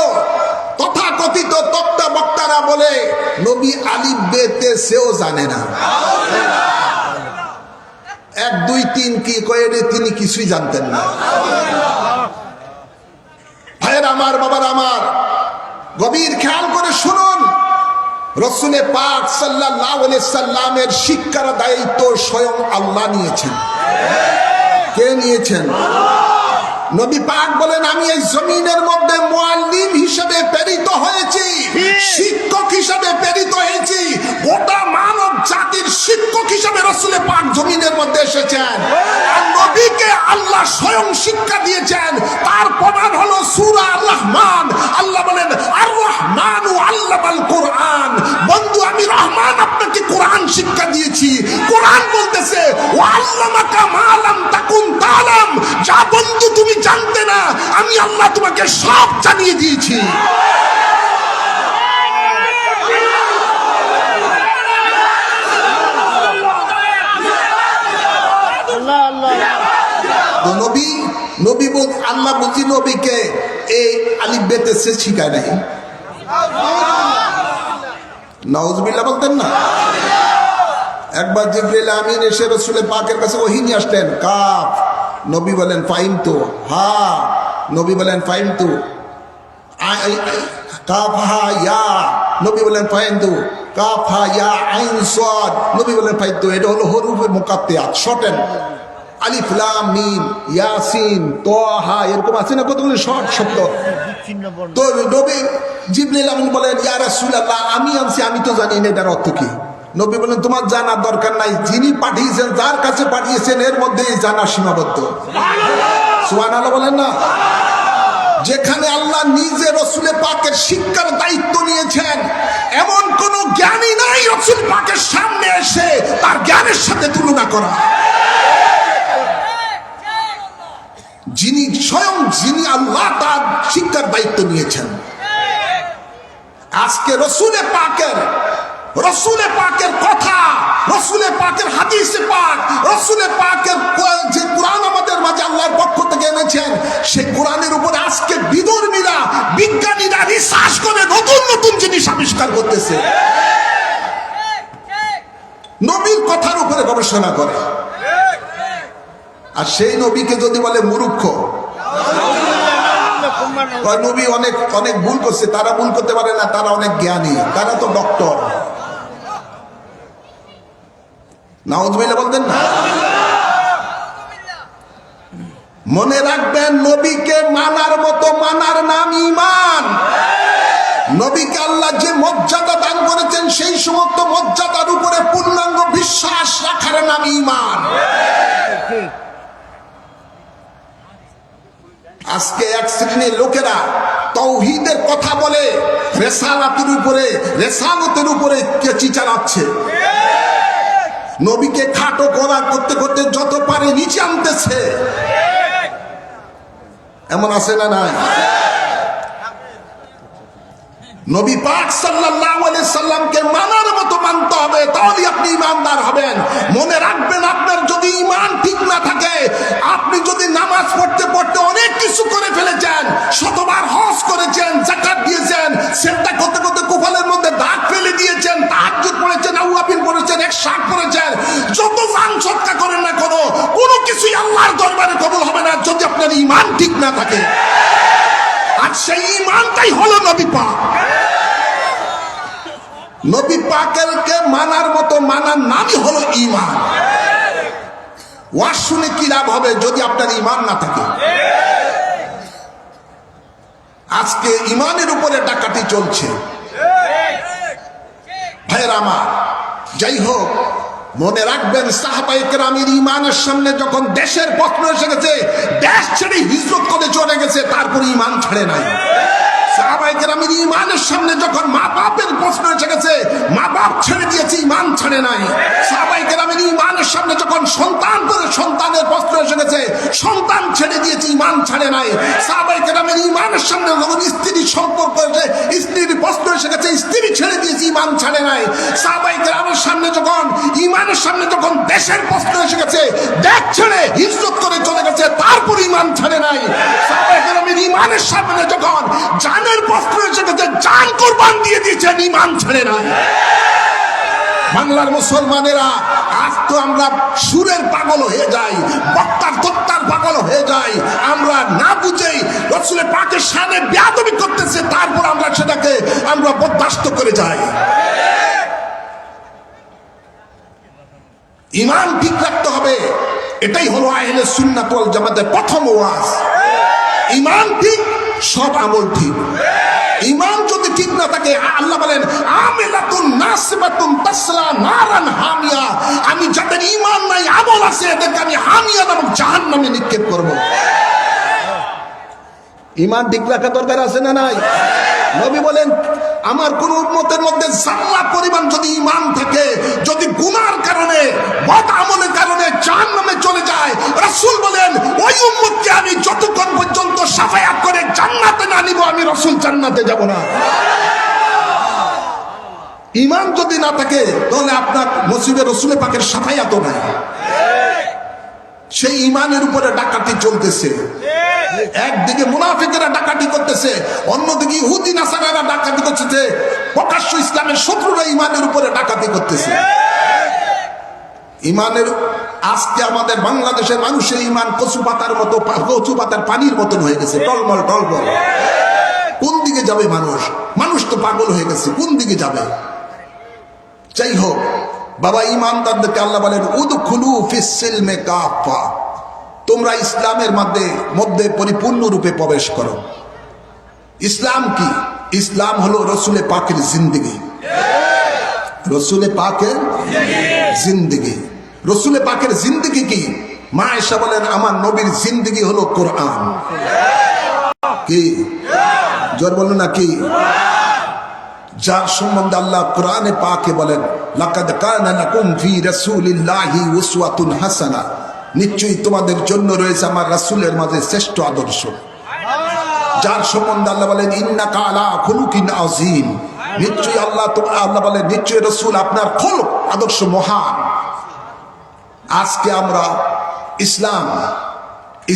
S1: তথাকথিত তক্তা বক্তারা বলে নবী আলিফ বে তে সেও জানে না। 1 2 3 কি কয়ে তিনি কিছুই জানতেন না। ভাইয়ের আমার, বাবার আমার, গভীর খেয়াল করে শুনুন, রাসূলে পাক সাল্লাল্লাহু আলাইহি সাল্লামের শিক্ষার দায়িত্ব স্বয়ং আল্লাহ নিয়েছেন। কে নিয়েছেন? নবী পাক বলেন, আমি এই জমিনের মধ্যে মুআল্লিম হিসেবে প্রেরিত হয়েছি, শিক্ষক হিসেবে প্রেরিত হয়েছি। গোটা মানব জাতির শিক্ষক হিসেবে রাসূলে পাক জমিনের মধ্যে এসেছেন। আর নবীকে আল্লাহ স্বয়ং শিক্ষা দিয়েছেন। তার প্রমাণ হলো সূরা আর-রহমান। আল্লাহ বলেন, আর রহমানু আল্লামাল কোরআন। বন্ধু, আমি রহমান আপনাকে কোরআন শিক্ষা দিয়েছি। কোরআন বলতেছে, ওয়া আল্লামাকা মা লাম তাকুন তাআলাম। যা বন্ধু তুমি জানতে না, আমি আল্লাহ তোমাকে সব জানিয়ে দিয়েছি। নবী আল্লাহ বুঝি নবীকে এই আলিফ বে তে সে শিখায় নাই। নাউজুবিল্লাহ বলতেন না? একবার জিবরিল আমিন এসে রাসূল পাকের কাছে ওহী নিয়ে আসলেন। কাফ, নবী বলেন ফাহিমতু। হা, নবী বলেন ফাহিমতু। কাফ হা ইয়া, নবী বলেন ফাহিমতু। কাফ হা ইয়া আইন সাদ, নবী বলেন ফাহিমতু। এটা হলো হরুফে মুকাত্তাত, শর্টেন। আলিফ লাম মিম ইয়াসিন তাহা, এরকম আছে না কতগুলো শর্ট শব্দ। তো নবী জিবরিল আমিন বলেন, ইয়া রাসূলুল্লাহ, আমি আনছি, আমি তো জানি না এটার অর্থ কি। নবী বলেন, তোমার জানার দরকার নাই, যিনি পাঠিয়েছেন, যার কাছে পাঠিয়েছেন, এর মধ্যে জানা সীমাবদ্ধ। সুবহানাল্লাহ বলেন না? যেখানে আল্লাহ নিজে রাসূল পাকের শিক্ষার দায়িত্ব নিয়েছেন, এমন কোন জ্ঞানী নাই রাসূল পাকের সামনে এসে তার জ্ঞানের সাথে তুলনা করা। যিনি আল্লাহ তার শিক্ষার দায়িত্ব নিয়েছেন। আজকে রাসূলে পাকের কথা, রাসূলে পাকের হাদিসে পাক, রাসূলে পাকের যে কোরআন আমাদের মাঝে আল্লাহর পক্ষ থেকে এনেছেন, সেই কোরআনের উপরে আজকে বিধর্মীরা, বিজ্ঞানীরা রিসার্চ করে নতুন নতুন জিনিস আবিষ্কার করতেছে। নবীর কথার উপরে গবেষণা করে। আর সেই নবীকে যদি বলে মূর্খ, নবী অনেক অনেক ভুল করছে, তারা ভুল করতে পারে না, তারা অনেক জ্ঞানী, তারা তো ডক্টর। নাউজুবিল্লাহ বলতেন না? মনে রাখবেন, নবীকে মানার মতো মানার নাম ঈমান। নবীকে আল্লাহ যে মর্যাদা দান করেছেন, সেই সমস্ত মর্যাদার উপরে পূর্ণাঙ্গ বিশ্বাস রাখার নাম ঈমান। আজকে এক শ্রেণীর লোকেরা তাওহীদের কথা বলে রেসালতের উপরে কেচি চালাচ্ছে। নবীকে খাটো করা করতে করতে যত পারে নিচে আনতেছে। এমন আছে না নাই? নবী পাক সাল্লাল্লাহু আলাইহি সাল্লামকে মানার মতো মানতে হবে, তাহলে আপনি ঈমানদার হবেন। মনে রাখবেন, আপনার যদি ঈমান ঠিক না থাকে, আপনি যদি নামাজ পড়তে পড়তে অনেক কিছু করে ফেলেছেন, শতবার হজ করেছেন, যাকাত দিয়েছেন, সেটা করতে করতে কপালের মধ্যে দাগ ফেলে দিয়েছেন, তাহাজ্জুদ পড়েছেন, আওয়াবিন পড়েছেন, একশাক পড়েছেন, যত দান সদকা করেন না কোনো কিছুই আল্লাহর দরবারে কবুল হবে না যদি আপনি আপনার ঈমান ঠিক না থাকে। আর সেই ঈমানটাই হলো নবী পাক। নবী পাকেরকে মানার মতো মানার নামই হলো ঈমান। ওয়াজ শুনে কি লাভ হবে যদি আপনার ঈমান না থাকে? আজকে ঈমানের উপরে ডাকাতি চলছে ভাইয়েরা আমার। যাই হোক, মনে রাখবেন সাহাবায়ে কেরামের ঈমানের সামনে যখন দেশের প্রশ্ন এসে গেছে, দেশ ছেড়ে হিজরত করে চলে গেছে, তারপর ঈমান ছাড়ে নাই। সাহাবায়ে কেরামের ঈমানের সামনে যখন মা বাপের প্রশ্ন এসে গেছে, মা বাপ ছেড়ে দিয়েছে, ঈমান ছাড়ে নাই। সাহাবায়ে কেরামের ঈমানের সামনে যখন সন্তানের প্রশ্ন এসে গেছে, সন্তান ছেড়ে দিয়েছে, ঈমান ছাড়ে নাই। সাহাবায়ে কেরামের ঈমানের সামনে যখন স্ত্রীর সম্পর্ক এসে, স্ত্রীর প্রশ্ন এসে গেছে, স্ত্রী ছেড়ে দিয়েছে, ঈমান ছাড়ে নাই। সাহাবায়ে কেরামের সামনে যখন ঈমানের সামনে যখন দেশের প্রশ্ন এসে গেছে, দেশ ছেড়ে হিজরত করে চলে গেছে, তারপর ঈমান ছাড়ে নাই। সাহাবায়ে কেরামের ঈমানের সামনে যখন জানের প্রশ্ন এসে গেছে, জান কুরবান দিয়ে দিয়েছেন, ঈমান ছাড়ে নাই। বাংলার মুসলমানেরা আজ তো আমরা সুরের পাগল হয়ে যাই, বক্তার তত্ত্বার পাগল হয়ে যাই। আমরা না বুঝেই রাসূল পাকের শানে বেয়াদবি করতেছে, তারপর আমরা সেটাকে আমরা বরদাস্ত করে যাই। ঈমান ঠিক রাখতে হবে, এটাই হলো আহলে সুন্নাত ওয়াল জামাতের প্রথম ওয়াজ। ঈমান ঠিক, সব আমল ঠিক। ঈমান যদি ঠিক না থাকে, আল্লাহ বলেন আমিলাতুন নাসিবাতুন তাসলা নারান হামিয়া, আমি যাদের ঈমান নাই আমল আছে এদেরকে আমি হামিয়া নামক জাহান্নামে নিক্ষেপ করব। ঈমান ঠিক রাখা দরকার আছে না নাই? নবী বলেন আমার কোন উম্মতের মধ্যে জাররা পরিমাণ যদি ঈমান থাকে, যদি গুনার কারণে বদ আমলের কারণে জাহান্নামে চলে যায়, রাসূল বলেন ওই উম্মতকে আমি যতক্ষণ পর্যন্ত শাফায়াত করে জান্নাতে না নিব, আমি রাসূল জান্নাতে যাব না। ঈমান যদি না থাকে তাহলে আপনার নসিবে রাসূল পাকের শাফায়াতও নাই। সেই ঈমানের উপরে ডাকাতি চলতেছে। একদিকে মুনাফিকেরা ডাকাতি করতেছে, অন্যদিকে ইহুদি নাসারারা ডাকাতি করতেছে, প্রকাশ্য ইসলামের শত্রুরা ঈমানের উপরে ডাকাতি করতেছে। ঈমানের আজকে আমাদের বাংলাদেশের মানুষের ঈমান কচু পাতার পানির মতন হয়ে গেছে, টলমল টলমল। কোন দিকে যাবে মানুষ? মানুষ তো পাগল হয়ে গেছে, কোন দিকে যাবে? যাই হোক বাবা, ঈমানদারদেরকে আল্লাহ বলেন উদখুলু ফিস সিলমে কাফা, তোমরা ইসলামের মধ্যে পরিপূর্ণ রূপে প্রবেশ করো। ইসলাম কি? ইসলাম হলো রসুলে পাকের জিন্দেগি। রসুলে পাকের জিন্দেগি। রসুলে পাকের জিন্দেগি কি? মা আয়েশা বলেন আমার নবীর জিন্দেগি হলো কোরআন। কি জোর বলো না কি? যার সম্বন্ধে আল্লাহ কোরআনে পাকে বলেন লাকাদ কানা লাকুম ফি রাসূলিল্লাহি উসওয়াতুন হাসানা, নিশ্চয়ই তোমাদের জন্য রয়েছে আমার রাসূলের মাঝে শ্রেষ্ঠ আদর্শ। যার সম্বন্ধে আল্লাহ বলেন ইন্নাকা আলা খুলুকিন আযীম, নিশ্চয়ই আল্লাহ বলেন নিশ্চয়ই রাসূল আপনার খুলক আদর্শ মহান। আজকে আমরা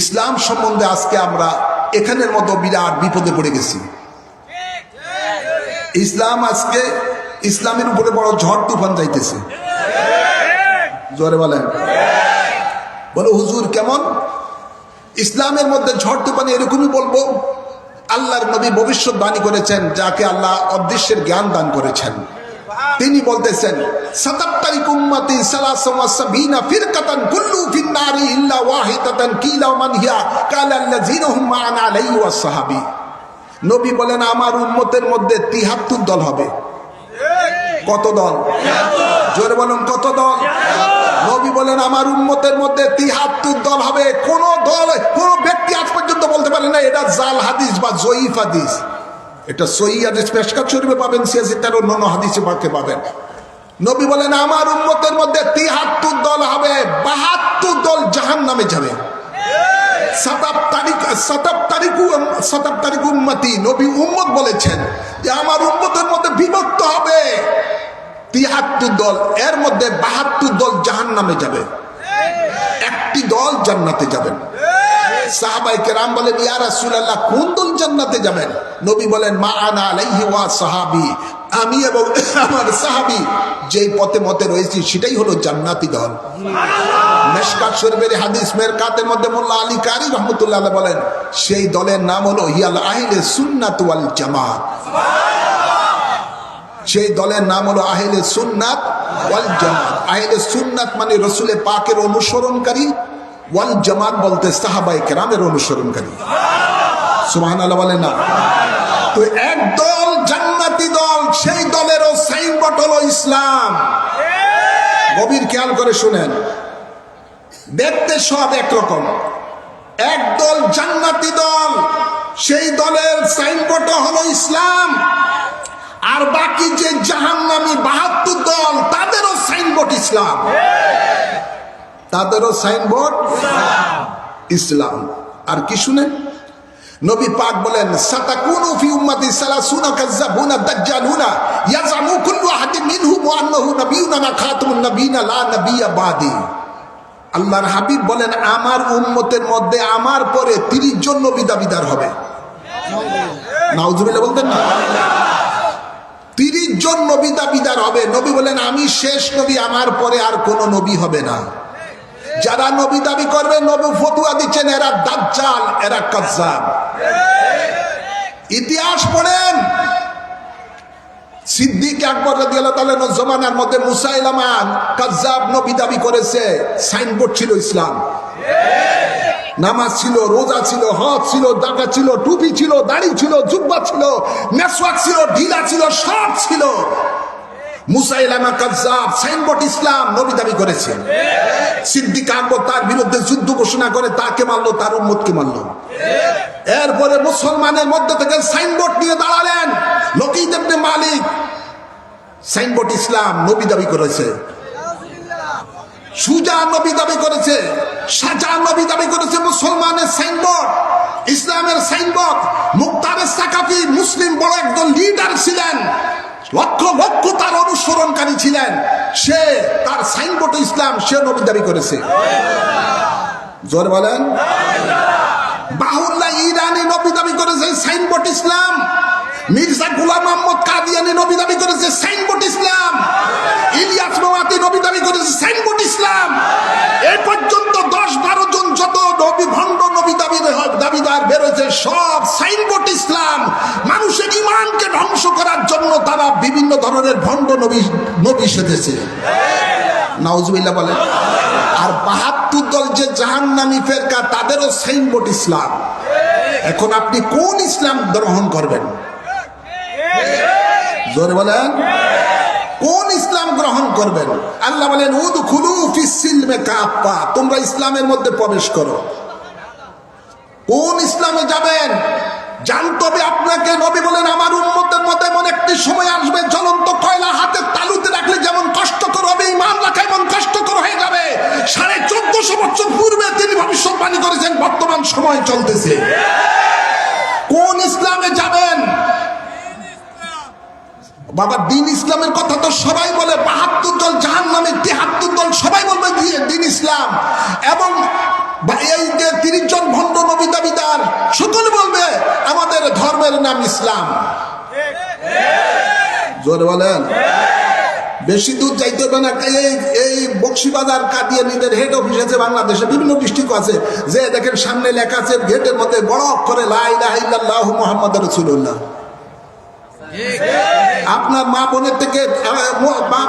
S1: ইসলাম সম্বন্ধে আজকে আমরা এখানের মতো বিরাট বিপদে পড়ে গেছি। আজকে ইসলামের উপরে বড় ঝড় তুফান যাইতেছে। জোরে বলেন, বলো হুজুর কেমন? ইসলামের মধ্যে ঝড় তুফান এরকমই বলবো। আল্লাহর নবী ভবিষ্যৎবাণী করেছেন, যাকে আল্লাহ অদৃশ্যের জ্ঞান দান করেছেন। তিনি বলতেছেন সাতাত্তারিক উম্মতি সালাসা ওয়া সাবিনা ফিরকাতান কুল্লু ফিন-নারি ইল্লা ওয়াহিদাতান কিলা মান হিয়া কালা আল্লাযিনা হুম মা'আনা আলাইহি ওয়াস সাহাবী। নবী বলেন আমার উম্মতের মধ্যে ৭৩ দল হবে। কত দল? জোরে বলুন কত দল? নবী বলেন আমার উম্মতের মধ্যে ৭৩ দল হবে। কোন ব্যক্তি আজ পর্যন্ত বলতে পারে না এটা জাল হাদিস বা জয়ীফ হাদিস। এটা সহিহ হাদিস মিশকাত শরীফে পাবেন, সিয়াসিতার অন্যান্য হাদিসে পাকে পাবেন। নবী বলেন আমার উম্মতের মধ্যে ৭৩ দল হবে, ৭২ দল জাহান্নামে যাবে। সাতাব উম্মতি, নবী উম্মত বলেছেন যে আমার উম্মতের মধ্যে বিভক্ত হবে ৭৩ দল, এর মধ্যে ৭২ দল জাহান্নামে যাবে, একটি দল জান্নাতে যাবেন। সাহাবায়ে কেরাম বলেন ইয়া রাসূলুল্লাহ কোন দল জান্নাতে যাবেন? নবী বলেন মা আনা আলাইহি ওয়া সাহাবী, আমি এবং আমার সাহাবী যেই পথে মতে রয়েছি সেটাই হলো জান্নাতি দল। মিশকাত শরীফের হাদিস মেরকাতের মধ্যে মোল্লা আলী কারি রহমতুল্লাহ আলাইহি বলেন সেই দলের নাম হলো হিয়াল আহলে সুন্নাত ওয়াল জামাত। সেই দলের নাম হলো আহলে সুন্নাত ওয়াল জামাত। আহলে সুন্নাত মানে রাসূলে পাকের অনুসরণকারী, ওয়াল জামাত বলতে সাহাবায়ে কেরামের অনুসরণকারী। সুবহানাল্লাহ বলেন না? তো এক দল জান্নাতি দল, সেই দলেরও সাইনবোর্ড হলো ইসলাম। গভীর খেয়াল করে শুনেন, দেখতে সব একরকম। একদল জান্নাতি দল, সেই দলের সাইনবোর্ড হলো ইসলাম। আর বাকি যে জাহান্নামী 72 দল, তাদেরও সাইনবোর্ড ইসলাম। তাদেরও সাইনবোর্ড ইসলাম। আর কি শুনেন, নবী পাক বলেন সাতাকুনু ফি উম্মতি সালাসুনা কাযাবুনা দাজ্জালুনা ইয়াজামু কুল্লু আহাদিন মিনহুম আন্নাহু নাবিয়্যুন ওয়া খাতামুন নাবিয়্যিনা লা নাবিয়্যা বাদি। আল্লাহর হাবিব বলেন আমার উম্মতের মধ্যে আমার পরে 30 জন নবী দাবিদার হবে। নাউজুবিল্লাহ বলতেন না? 30 জন নবী দাবিদার হবে। নবী বলেন আমি শেষ নবী, আমার পরে আর কোনো নবী হবে না। যারা নবী দাবি করবে, নবী ফতুয়া দিচ্ছেন এরা দাজ্জাল, এরা কাজ্জাব। ইতিহাস পড়েন, সিদ্দিক আকবর রাদিয়াল্লাহু তাআলা জমানার মধ্যে মুসাইলামা কাজ্জাব নবী দাবি করেছে। সাইনবোর্ড ছিল ইসলাম, নামাজ ছিল, রোজা ছিল, হজ ছিল, দাকা ছিল, টুপি ছিল, দাড়ি ছিল, জুব্বা ছিল, মেসওয়াক ছিল, ঢিলা ছিল, সব ছিল। মুসাইলামা কাজ্জাব, সাইনবোর্ড ইসলাম, নবী দাবি করেছে। সিদ্দিক আকবর তার বিরুদ্ধে যুদ্ধ ঘোষণা করে, তাকে মারলো, তার উম্মতকে মারলো। এরপরে মুসলমানের মধ্যে থেকে সাইনবোর্ড নিয়ে দাঁড়ালেন লকিদ ইবনে মালিক, সাইনবোর্ড ইসলাম, নবী দাবি করেছে। সুজা নবী দাবি করেছে, সাজা নবী দাবি করেছে। মুসলমানের সাইনবোর্ড, ইসলামের সাইনবোর্ড। মুক্তারে সাকাফি মুসলিম বড় একজন লিডার ছিলেন, লক্ষ লক্ষ তার অনুসরণকারী ছিলেন। সে তার সাইনবোর্ড ইসলাম, সে নবী দাবি করেছে। জোর বলেন। বাহুল্লাহ ইরানি নবী দাবি করেছে, সাইনবোর্ড ইসলাম। মির্জা গোলাম মোহাম্মদ কাদিয়ানি নবী দাবি করেছে, সাইনবোর্ড ইসলাম। ইলিয়াস নওয়াতি নবী দাবি করেছে, সাইনবোর্ড ইসলাম। এই পর্যন্ত 10-12 জন যত নবী ভণ্ড নবী দাবিদার বেরোছে, সব সাইনবোর্ড ইসলাম। মানুষের ঈমানকে ধ্বংস করার জন্য তারা বিভিন্ন ধরনের ভণ্ড নবী সেজেছে। নাউজুবিল্লাহ বলেন। আর 72 দল যে জাহান্নামী ফেরকা, তাদেরও সাইনবোর্ড ইসলাম। এখন আপনি কোন ইসলাম গ্রহণ করবেন? জোরে বলেন, কোন ইসলাম গ্রহণ করবেন? আল্লাহ বলেন উদখুলু ফিস সিলমে কাফা, তোমরা ইসলামের মধ্যে প্রবেশ করো। কোন ইসলামে যাবেন জানতে হবে আপনাকে। নবী বলেন আমার উম্মতের মধ্যে এমন একটি সময় আসবে, জ্বলন্ত কয়লা হাতের তালুতে রাখলে যেমন কষ্টকর হবে, ঈমান রাখা এমন কষ্টকর হয়ে যাবে। 1450 বছর পূর্বে তিনি ভবিষ্যৎবাণী করেছেন, বর্তমান সময় চলতেছে। কোন ইসলামে যাবেন? বাবা দিন ইসলামের কথা তো সবাই বলে, 72 দল জাহান্নামে, 73 দল সবাই বলবে দিন ইসলাম। এবং এই যে 30 জন ভণ্ড নবী দাবিদার, সকলে বলবে আমাদের ধর্মের নাম ইসলাম। জোরে বলেন। বেশি দূর যাইতে হবে না। এই বক্সিবাজার কাদিয়ানীদের হেড অফিস আছে বাংলাদেশে, বিভিন্ন ডিস্ট্রিক্ট আছে, যে দেখেন সামনে লেখা আছে গেটের মধ্যে বড় অক্ষরে লা ইলাহা ইল্লাল্লাহু মুহাম্মাদুর রাসূলুল্লাহ। আপনার মা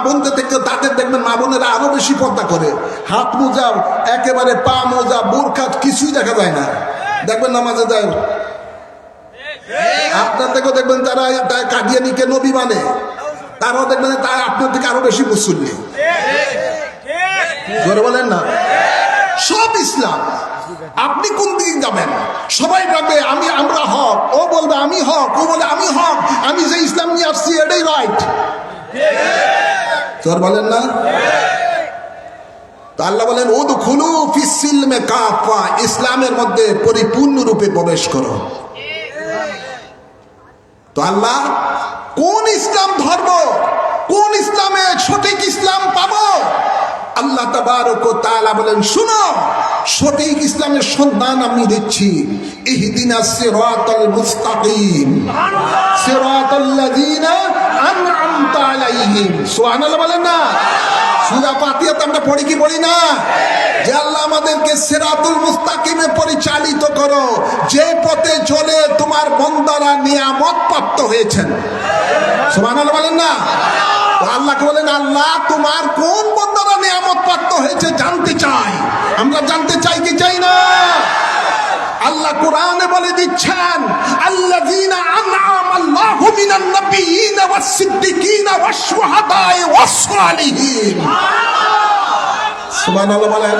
S1: বোনদের থেকে তাদের দেখবেন মা বোনেরা আরো বেশি পর্দা করে। হাত মোজা, একেবারে পা মোজা, বোরখা, কিছুই দেখা যায় না। দেখবেন নামাজে যায়। আপনার থেকেও দেখবেন যারা কাদিয়ানীকে নবী মানে, তারাও দেখবেন তারা আপনার থেকে আরো বেশি মুসল্লি। জোরে বলেন না। সব ইসলাম। আপনি কোন দিকে যাবেন? সবাই বলবে আমরা হক, ও বলবে আমি হক, ও বলে আমি হক, আমি যে ইসলাম নিয়ে আসছি এটাই রাইট। জোর বলেন না। তো আল্লাহ বলেন উদখুলু ফিস সিলমে কাফা, ইসলামের মধ্যে পরিপূর্ণরূপে প্রবেশ করো। তো আল্লাহ কোন ইসলাম ধর্ম, কোন ইসলামে সঠিক ইসলাম পাবো? আল্লাহ তাবারক ওয়া তাআলা বলেন শুনো, সঠিক ইসলামের সন্ধান আমি দিচ্ছি। ইহদিনাস সিরাতাল মুস্তাকিম, সিরাতাল্লাযীনা আনআমতা আলাইহিম। সুবহানাল্লাহ বলেন না? সূরা ফাতিহাতে আমরা পড়ি কি পড়ি না যে আল্লাহ আমাদেরকে সিরাতুল মুস্তাকিমে পরিচালিত করো, যে পথে চলে তোমার বান্দারা নিয়ামত প্রাপ্ত হয়েছেন। সুবহানাল্লাহ বলেন না? আল্লাহকে বলেন, আল্লাহ তোমার কোন বান্দারা নিয়ামত প্রাপ্ত হয়েছে জানতে চাই। আমরা জানতে চাই কি চাই না? আল্লাহ কোরআনে বলে দিচ্ছেন, আল্লাযীনা আনআমা আল্লাহু মিনান নাবিয়্যিনা ওয়াস সিদ্দিকিনা ওয়াশ শুহাদায়ে ওয়াস সালিহিন। সুবহানাল্লাহ বলেন,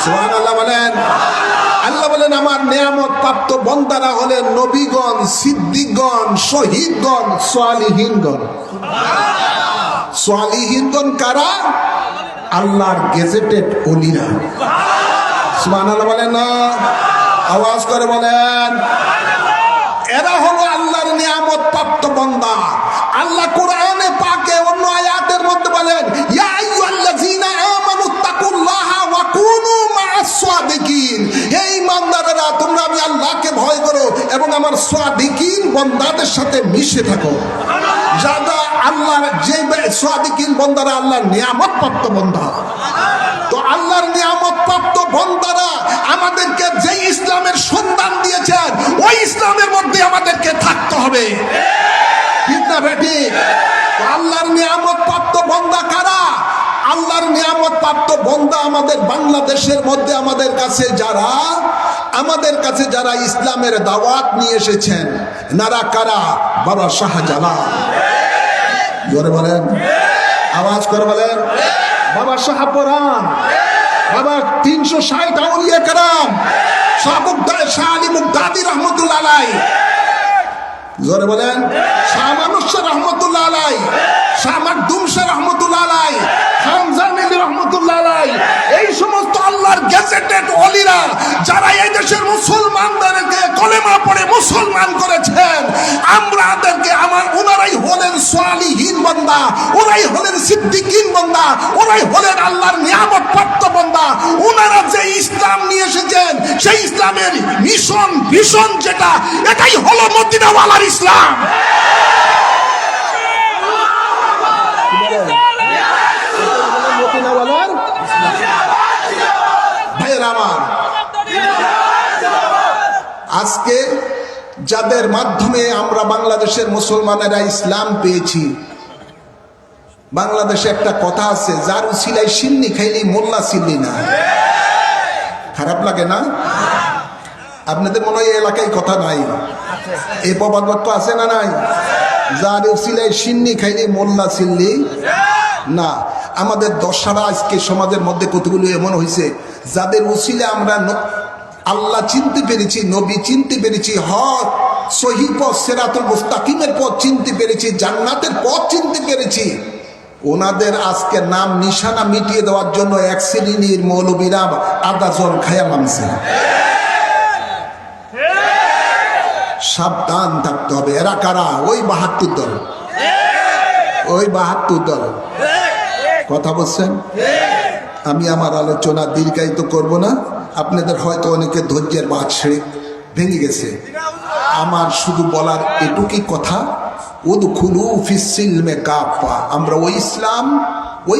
S1: সুবহানাল্লাহ বলেন। আল্লাহ বলেন আমার নিয়ামত প্রাপ্ত বান্দারা হলেন নবীগণ, সিদ্দিকগণ, শহীদগণ, সালিহিনগণ। সালিহিনগণ কারা? আল্লাহর গেজেটেড ওলিরা। সুবহানাল্লাহ বলেন না? আওয়াজ করে বলেন। এরা হলো আল্লাহর নিয়ামত প্রাপ্ত বান্দা। আল্লাহ কোরআনে পাকে অন্য আয়াতের মধ্যে বলেন, ইয়া আইয়ুহাল্লাযীনা আমানুত্তাকুল্লাহা ওয়া কুনু মা'আস সাদিকিন। হে ঈমানদারেরা, তোমরা আমি আল্লাহকে ভয় করো এবং আমার সাদিকিন বান্দাদের সাথে মিশে থাকো। যারা আল্লাহর যে সাদিকিন বান্দারা আল্লাহর নিয়ামত প্রাপ্ত বান্দা। তো আল্লাহর নিয়ামত প্রাপ্ত বান্দারা আমাদেরকে যে ইসলামের সন্ধান দিয়েছেন ওই ইসলামের মধ্যে আমাদেরকে থাকতে হবে, ঠিক না বেটি? আল্লাহর নিয়ামত প্রাপ্ত বান্দা কারা? আল্লাহর নিয়ামত প্রাপ্ত বান্দা আমাদের বাংলাদেশের মধ্যে আমাদের কাছে যারা ইসলামের দাওয়াত নিয়ে এসেছেন। নারা কারা? বাবা শাহজালাল। জোরে বলেন, আওয়াজ করে বলেন। বাবা শাহপরান, বাবা 360 আউলিয়া কেরাম, শাহ আলী মুগদাদি রহমতুল্লাহ আলাইহি। জোরে বলেন। শাহ মানুষ রহমতুল্লাহ আলাইহি, শাহ মাকদুম শাহ রহমতুল্লাহ আলাইহি, হামজা মিলি রহমতুল্লাহ আলাইহি। এই সমস্ত আল্লাহর গেজেটেড ওলিরা যারা এই দেশের মুসলমানদেরকে কলেমা পড়ে মুসলমান করেছেন, ওনারাই হলেন সালিহিন বান্দা, ওরাই হলেন সিদ্দিকিন বান্দা, ওরাই হলেন আল্লাহর নিয়ামত প্রাপ্ত বান্দা। ওনারা যে ইসলাম নিয়ে এসেছেন সেই ইসলামের মিশন ভিশন যেটা, এটাই হলো মদিনাওয়ালার ইসলাম। আজকে যাদের মাধ্যমে আমরা বাংলাদেশের মুসলমানেরা ইসলাম পেয়েছি, বাংলাদেশে একটা কথা আছে, যার উসিলায় সিন্নি খাইলি মোল্লা সিন্নি না। খারাপ লাগে না? আপনাদের মনে হয় এলাকায় কথা নাই, এই প্রবাদ বাক্য আছে না নাই? যার উসিলায় সিন্নি খাইলি মোল্লা সিল্লি না। আমাদের দশারা আজকে সমাজের মধ্যে কতগুলো এমন হয়েছে যাদের উসিলে আমরা আল্লাহ চিনতে পেরেছি, নবী চিনতে পেরেছি, হক সহি পথ সিরাতুল মুস্তাকিমের পথ চিনতে পেরেছি, জান্নাতের পথ চিনতে পেরেছি। ওনাদের আজকে নাম নিশানা মিটিয়ে দেওয়ার জন্য এক শ্রেণীর মৌলবীরা আদা জল খায়া নামছে। সাবধান থাকতে হবে। এরা কারা? ওই 72 দল, ওই 72 দল। কথা বলছেন? আমি আমার আলোচনা দীর্ঘায়িত করব না। আপনাদের হয়তো অনেকে ধৈর্যের বাঁধ ছেড়ে ভেঙে গেছে। আমার শুধু বলার এটুকুই কথা, উদখুলু ফিস সিলমে কাফা। আমরা ওই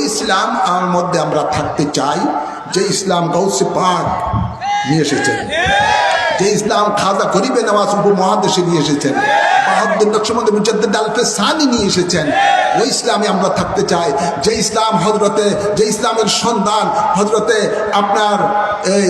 S1: ইসলাম আমার মধ্যে আমরা থাকতে চাই যে ইসলাম গাউসে পাক নিয়ে এসেছেন, যে ইসলাম খাজা গরিবে নওয়াজ উপমহাদেশে নিয়ে এসেছেন, বাহাদুর নকশবন্দি মুজাদ্দিদ আলফে সানি নিয়ে এসেছেন। ওই ইসলামে আমরা থাকতে চাই যে ইসলাম যে ইসলামের সন্ধান হজরতে আপনার এই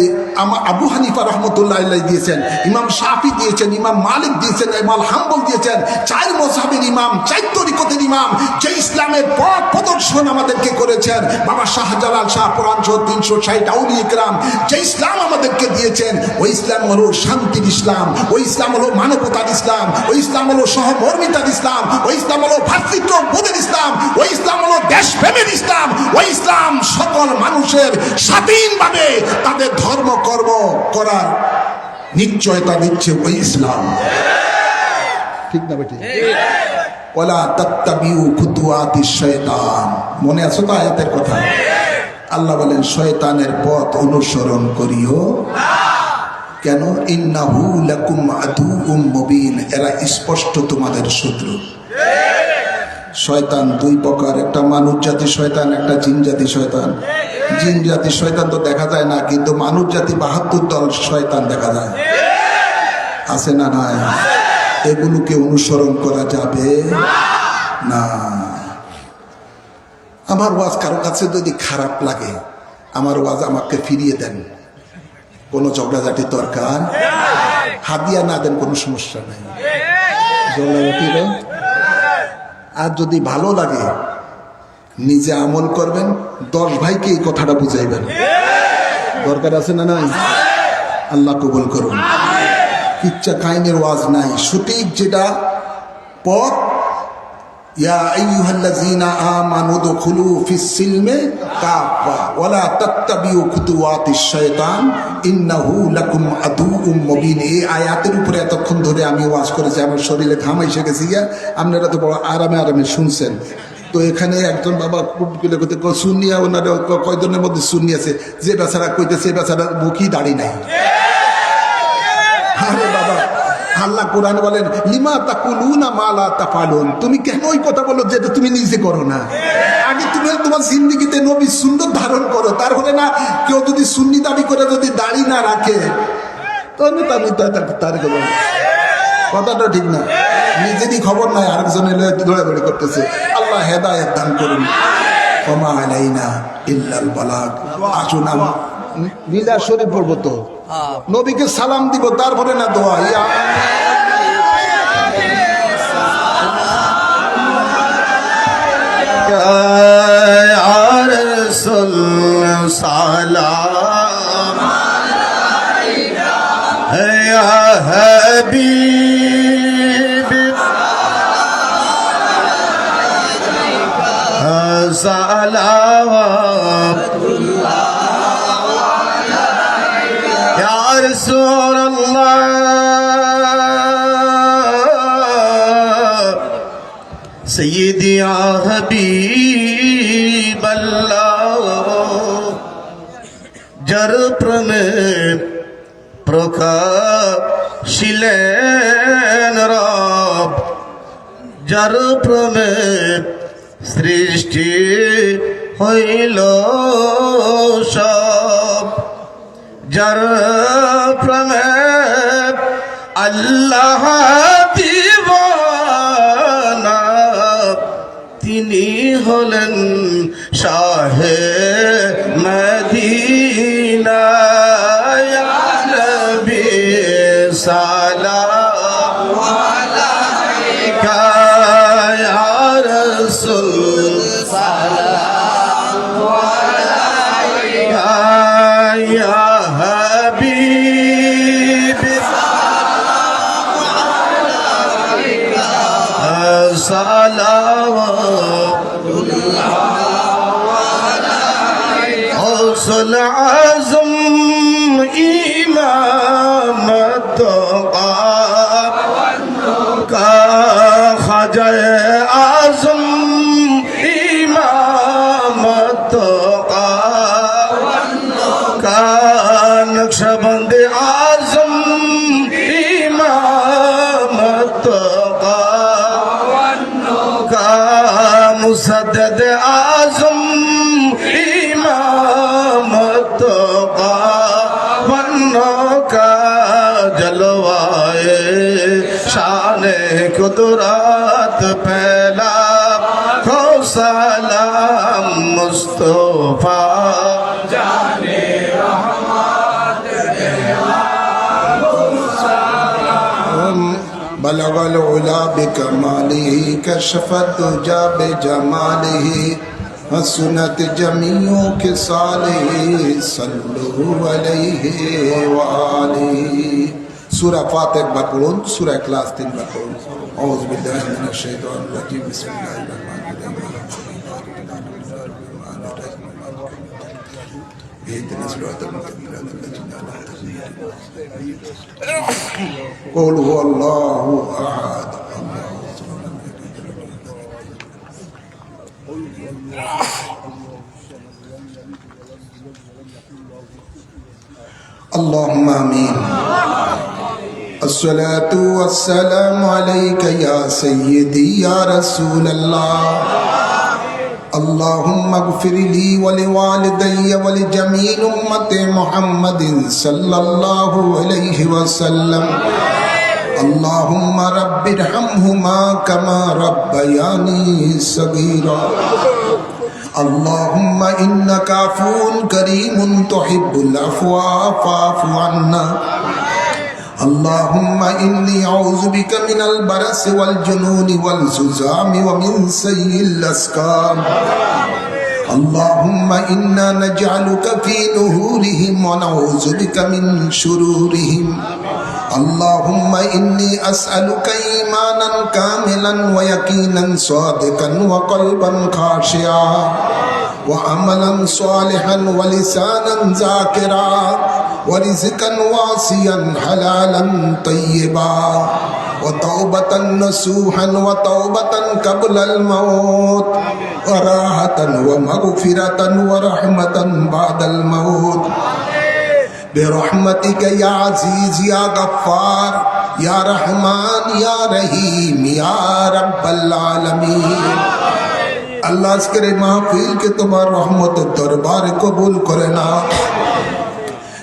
S1: আবু হানিফা রহমতুল্লাহ আলাইহি দিয়েছেন, ইমাম শাফি দিয়েছেন, ইমাম মালিক দিয়েছেন, ইমাম হাম্বল দিয়েছেন। 4 মাযহাবের ইমাম, 4 তরিকতের ইমাম যে ইসলামের পথ প্রদর্শন আমাদেরকে করেছেন, বাবা শাহজালাল, শাহপুরান সহ 360 আউলিয়া কেরাম যে ইসলাম আমাদেরকে দিয়েছেন, ওই ইসলাম হলো শান্তির ইসলাম, ওই ইসলাম হলো মানবতার ইসলাম, ওই ইসলাম হলো সহমর্মিতার ইসলাম, ওই ইসলাম হলো ভ্রাতৃত্ববোধের ইসলাম, ওই ইসলাম হলো দেশপ্রেমের ইসলাম। ওই ইসলাম সকল মানুষের স্বাধীনভাবে তাদের ধর্ম কর্ম করার নিশ্চয়তা দিচ্ছে ওই ইসলাম। ঠিক না বেটি? ওয়ালা তাত্তাবিউ খুতুওয়াতিশ শায়তান। মনে আছে তো আয়াতের কথা? আল্লাহ বলেন শয়তানের পথ অনুসরণ করিও না। কেন? ইন্নাহু লাকুম আদুউম মুবিন। এরা স্পষ্ট তোমাদের শত্রু। শয়তান দুই প্রকার, একটা মানুষ জাতি শয়তান, একটা জিন জাতি শয়তান। জিন জাতি শয়তান তো দেখা যায় না, কিন্তু মানুষ জাতি 72 দল শয়তান দেখা যায়, আছে না নাই? এগুলোকে অনুসরণ করা যাবে না। আমার ওয়াজ কারো কাছে যদি খারাপ লাগে, আমার ওয়াজ আমাকে ফিরিয়ে দেন, কোনো ঝগড়াঝাটির দরকার, হাদিয়া না দেন, কোনো সমস্যা নাই। আর যদি ভালো লাগে নিজে আমল করবেন, 10 ভাইকে এই কথাটা বুঝাইবেন, দরকার আছে না নাই? আল্লাহ কবুল করুন। কিচ্ছা কাহিনীর ওয়াজ নাই, সঠিক যেটা পথ, ইয়া আইয়ুহাল্লাযীনা আমানু দুখুলু ফিস সিলমি কাফা ওয়ালা তাত্তাবিউ খুতুওয়াতিশ শায়তান ইন্নাহু লাকুম আদুউম মুবিন। এই আয়াতের উপরে এতক্ষণ ধরে আমি ওয়াজ করেছি, আমার শরীরে ঘাম এসে গেছে গিয়া, আপনারা তো বড় আরামে আরামে শুনছেন। তো এখানে একজন বাবা সুন্নিয়া, ওনার কয়জনের মধ্যে সুন্নি আছে, যে বেচারা কইতেছে বেচারা মুখই দাড়ি নাই। আরে বাবা, আল্লাহ কোরআন বলেন লিমা তাকুলুনা মা লা তাফালুন, তুমি কেন ওই কথা বলো যেটা তুমি নিজে করো না? আগে তুমি তোমার জিন্দেগিতে নবী সুন্নাত ধারণ করো, তারপরে না কেউ যদি সুন্নি দাবি করে যদি দাড়ি না রাখে তার কথাটা ঠিক না। নিজেরই খবর নাই, আরেকজনের দৌড়াদৌড়ি করতেছে। আল্লাহ হেদায়েত দান করুন। ওমা আলাইনা ইল্লাল বালাগ। আসুন আমরা মিলা শরীফ পড়বো, তো নবীকে সালাম দিব, তারপরে না দোয়া।
S2: সালাম ইয়া হাবিব সালাওয়াতুল্লাহ ইয়া রাসূলুল্লাহ সাইয়্যিদি ইয়া হাবিবাল্লাহ। যার প্রেমে প্রকাশিলেন রব, যার প্রেমে সৃষ্টি হইল সব, যার প্রেমে আল্লাহ দিওয়ানা, তিনি হলেন শাহে মদিনা। ইয়া নবী সালাম আলাইকা, ইয়া রাসূল সালাম আলাইকা, ইয়া হাবিব সালাম আলাইকা, সালাওয়াতুল্লাহ غوث العظم إمام التقى خواجہ اعظم إمام التقى نقشبند اعظم إمام التقى مسدد اعظم إمام التقى کا جلوائے شان قدرت پھیلا ہو سلام مصطفیٰ جانے رحمت
S1: بلغ العلا بکمالہ کشف الدجى بجمالہ حسنت جمیع خصالہ صلو علیہ وآلہ। سورہ فاتح ایک بار پڑھون، سورہ اخلاص 3 بار پڑھون۔ اعوذ باللہ من الشیطان الرجیم، بسم اللہ الرحمن الرحیم، اهدنا الصراط المستقيم صراط الذين أنعمت عليهم قل هو الله أحد اللهم آمين۔ الصلاة والسلام عليك يا سيدي يا رسول الله اللهم اغفر لي ولوالدي ولجميع أمة محمد صلى الله عليه وسلم اللهم رب ارحمهما كما ربياني صغيرا اللهم إنك عفو كريم تحب العفو فاعف عنا اللهم إني أعوذ بك من البرص والجنون والزكام ومن سيء الأسقام اللهم إنا نجعلك في نهورهم ونعوذ بك من شرورهم اللهم إني أسألك إيمانا كاملا ويقينا صادقا وقلبا خاشعا وعملا صالحا ولسانا ذاكرا ورزقا واسعا حلالا طيبا وتوبة نصوحا وتوبة قبل الموت وراحة ومغفرة ورحمة بعد الموت برحمتك يا عزيز يا غفار يا رحمن يا رحيم يا رب العالمين আল্লাহ আজকের এই মাহফিলকে তোমার রহমতের দরবারে কবুল করে নাও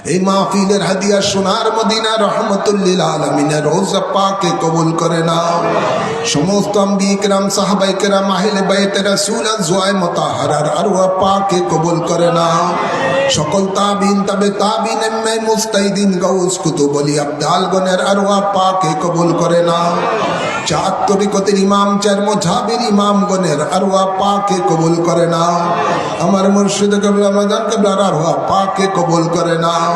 S1: এই মাহফিলের হাদিয়া সোনার মদিনা রহমতুল লিল আলামিনের রওজা পাকে কবুল করে নাও সমস্ত আম্বিয়া কিরাম সাহাবায়ে কিরাম আহলে বাইতে রাসূল আজওয়ায়ে মুতাহহারার আরওয়াহ পাকে কবুল করে নাও সকল তাবিন তবে তাবিন এম্মে মুস্তাহিদিন গাউস কুতুব ওলি আবদাল গণের আরওয়াহ পাকে কবুল করে নাও চার তরিকতের ইমাম চার মযহাবের ইমামগণের আরওয়াহ পাকে কবুল করে নাও আমার মুর্শিদ কিবলা মাদান কিবলার আরওয়াহ পাকে কবুল করে নাও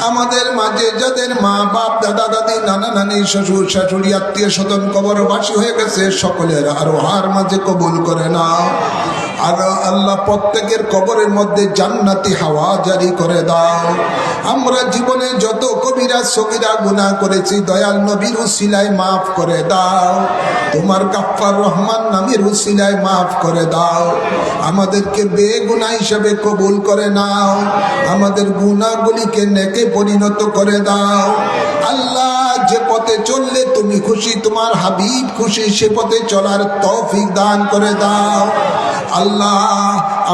S1: আমাদের মাঝে যাদের মা বাপ দাদা দাদি নানা নানি শ্বশুর শাশুড়ি আত্মীয় স্বজন কবরবাসী হয়ে গেছে সকলের আরওয়াহর মাঝে কবুল করে নাও আর আল্লাহ প্রত্যেকের কবরের মধ্যে জান্নাতি হাওয়া জারি করে দাও আমরা জীবনে যত কবিরা সগীরা গুনাহ করেছি দয়াল নবীর উসিলায় মাফ করে দাও তোমার গাফফার রহমান নামের উসিলায় মাফ করে দাও আমাদেরকে বেগুনাহ হিসেবে কবুল করে নাও আমাদের গুনাহগুলিকে নেকে পরিণত করে দাও আল্লাহ যে পথে চললে তুমি খুশি তোমার হাবিব খুশি সে পথে চলার তৌফিক দান করে দাও আল্লাহ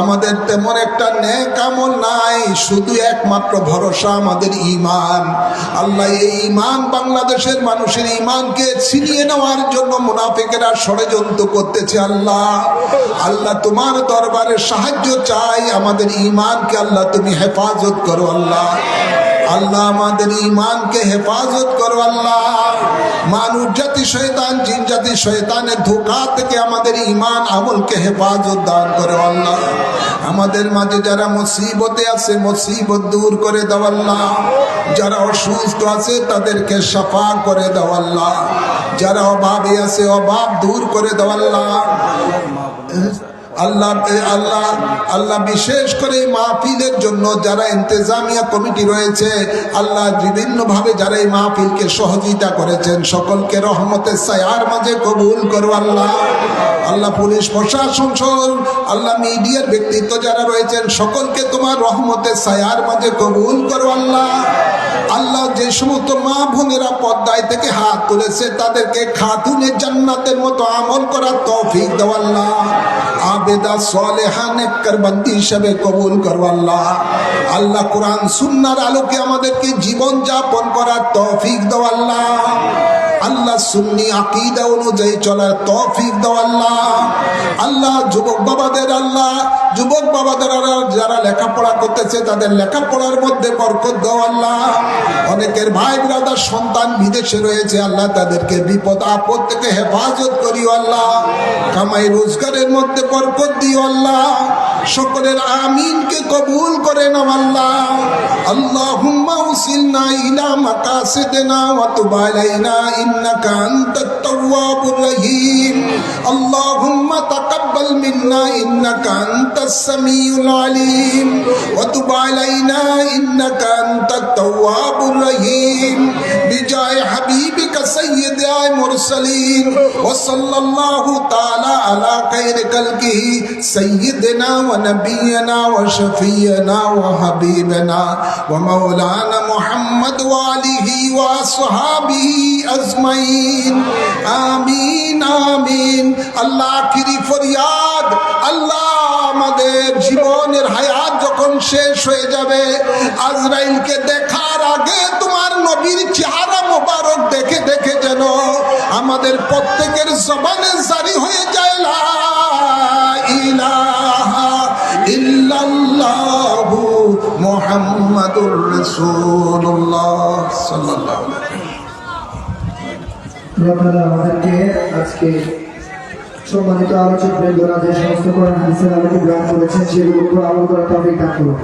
S1: আমাদের তেমন একটা নেক আমল নাই শুধু একমাত্র ভরসা আমাদের ঈমান আল্লাহ এই ঈমান বাংলাদেশের মানুষের ঈমানকে ছিনিয়ে নেওয়ার জন্য মুনাফিকেরা ষড়যন্ত্র করতেছে আল্লাহ আল্লাহ তোমার দরবারে সাহায্য চাই আমাদের ঈমানকে আল্লাহ তুমি হেফাজত করো আল্লাহ আল্লাহ আমাদের ঈমানকে হেফাজত করো আল্লাহ মানুষ জাতি শয়তান জিন জাতি শয়তানের ধোঁকা থেকে আমাদের ঈমান আমলকে হেফাজত দান করো আল্লাহ আমাদের মাঝে যারা মুসিবতে আছে মুসিবত দূর করে দাও আল্লাহ যারা অসুস্থ আছে তাদেরকে শাফা করে দাও আল্লাহ যারা অভাবে আছে অভাব দূর করে দাও আল্লাহ আল্লাহ আল্লাহ আল্লাহ বিশেষ করে মাহফিলের জন্য যারা ইন্তেজামিয়া কমিটি রয়েছে আল্লাহ বিভিন্নভাবে যারা এই মাহফিলকে সহযোগিতা করেছেন সকলকে রহমতের ছায়ার মাঝে কবুল করো আল্লাহ আল্লাহ পুলিশ প্রশাসন সহ আল্লাহ মিডিয়ার ব্যক্তিত্ব যারা রয়েছেন সকলকে তোমার রহমতের ছায়ার মাঝে কবুল করো আল্লাহ আল্লাহ যে সমস্ত মা বোনেরা পর্দায় থেকে হাত তুলেছে তাদেরকে খাতুনে জান্নাতের মতো আমল করার তৌফিক দাও আল্লাহ আবেদা সালেহা নেককার বান্দি হিসেবে কবুল করো আল্লাহ আল্লাহ কোরআন সুন্নাহর আলোকে আমাদেরকে জীবন যাপন করার তৌফিক দাও আল্লাহ আল্লাহ সুন্নি আকীদা অনুযায়ী চলার তৌফিক দাও আল্লাহ আল্লাহ যুবক বাবাদের যারা লেখাপড়া করতেছে তাদের লেখাপড়ার মধ্যে বরকত দাও আল্লাহ অনেকের ভাই ব্রাদার সন্তান বিদেশে রয়েছে আল্লাহ তাদেরকে বিপদ আপদ থেকে হেফাজত করিও আল্লাহ কামাই রোজগারের মধ্যে বরকত দিও আল্লাহ সকলের আমিনকে কবুল করে নাও আল্লাহ আল্লাহুম্মা উসিলনা ইলা মাকাসিদিনা ওয়া তুব আলাইনা ইন্নাকা আনতাত তাওয়াবুর রহিম আল্লাহুম্মা তাকাব্বাল মিন্না ইন্নাকা আনতাস সামিউল আলিম ওয়া তুব আলাইনা ইন্নাকা আনতাত তাওয়াবুর রহিম বিজায় হাবিবিকা সাইয়্যিদ আম্বিয়ায়ে মুরসালিন ওয়া সাল্লাল্লাহু তাআলা আলা খায়রি খালকিহি সাইয়্যিদিনা ওয়া নাবিয়্যিনা ওয়া শাফিয়্যিনা ওয়া হাবিবিনা ওয়া মাওলানা মুহাম্মদ ওয়া আলিহি ওয়া আসহাবিহি আজমাইন আমিন আমিন। আল্লাহ আখিরি ফরিয়াদ, আল্লাহ আমাদের জীবনের হায়াত যখন শেষ হয়ে যাবে, আজরাইলকে দেখার আগে তোমার নবীর চেহারা মোবারক দেখে দেখে যেন আমাদের প্রত্যেকের জবানে জারি হয়ে যায় লা ইলাহা ইল্লাল্লাহু মুহাম্মাদুর রাসূলুল্লাহ সাল্লাল্লাহু আলাইহি ওয়াসাল্লাম।
S3: আপনারা আমাদেরকে আজকে সম্মানিত আলোচক বৃন্দরা যে সমস্ত কোরআন হাদিসের আলোকে গ্রহণ করেছেন সেগুলোর উপর আমল করা তৌফিক দান করুন।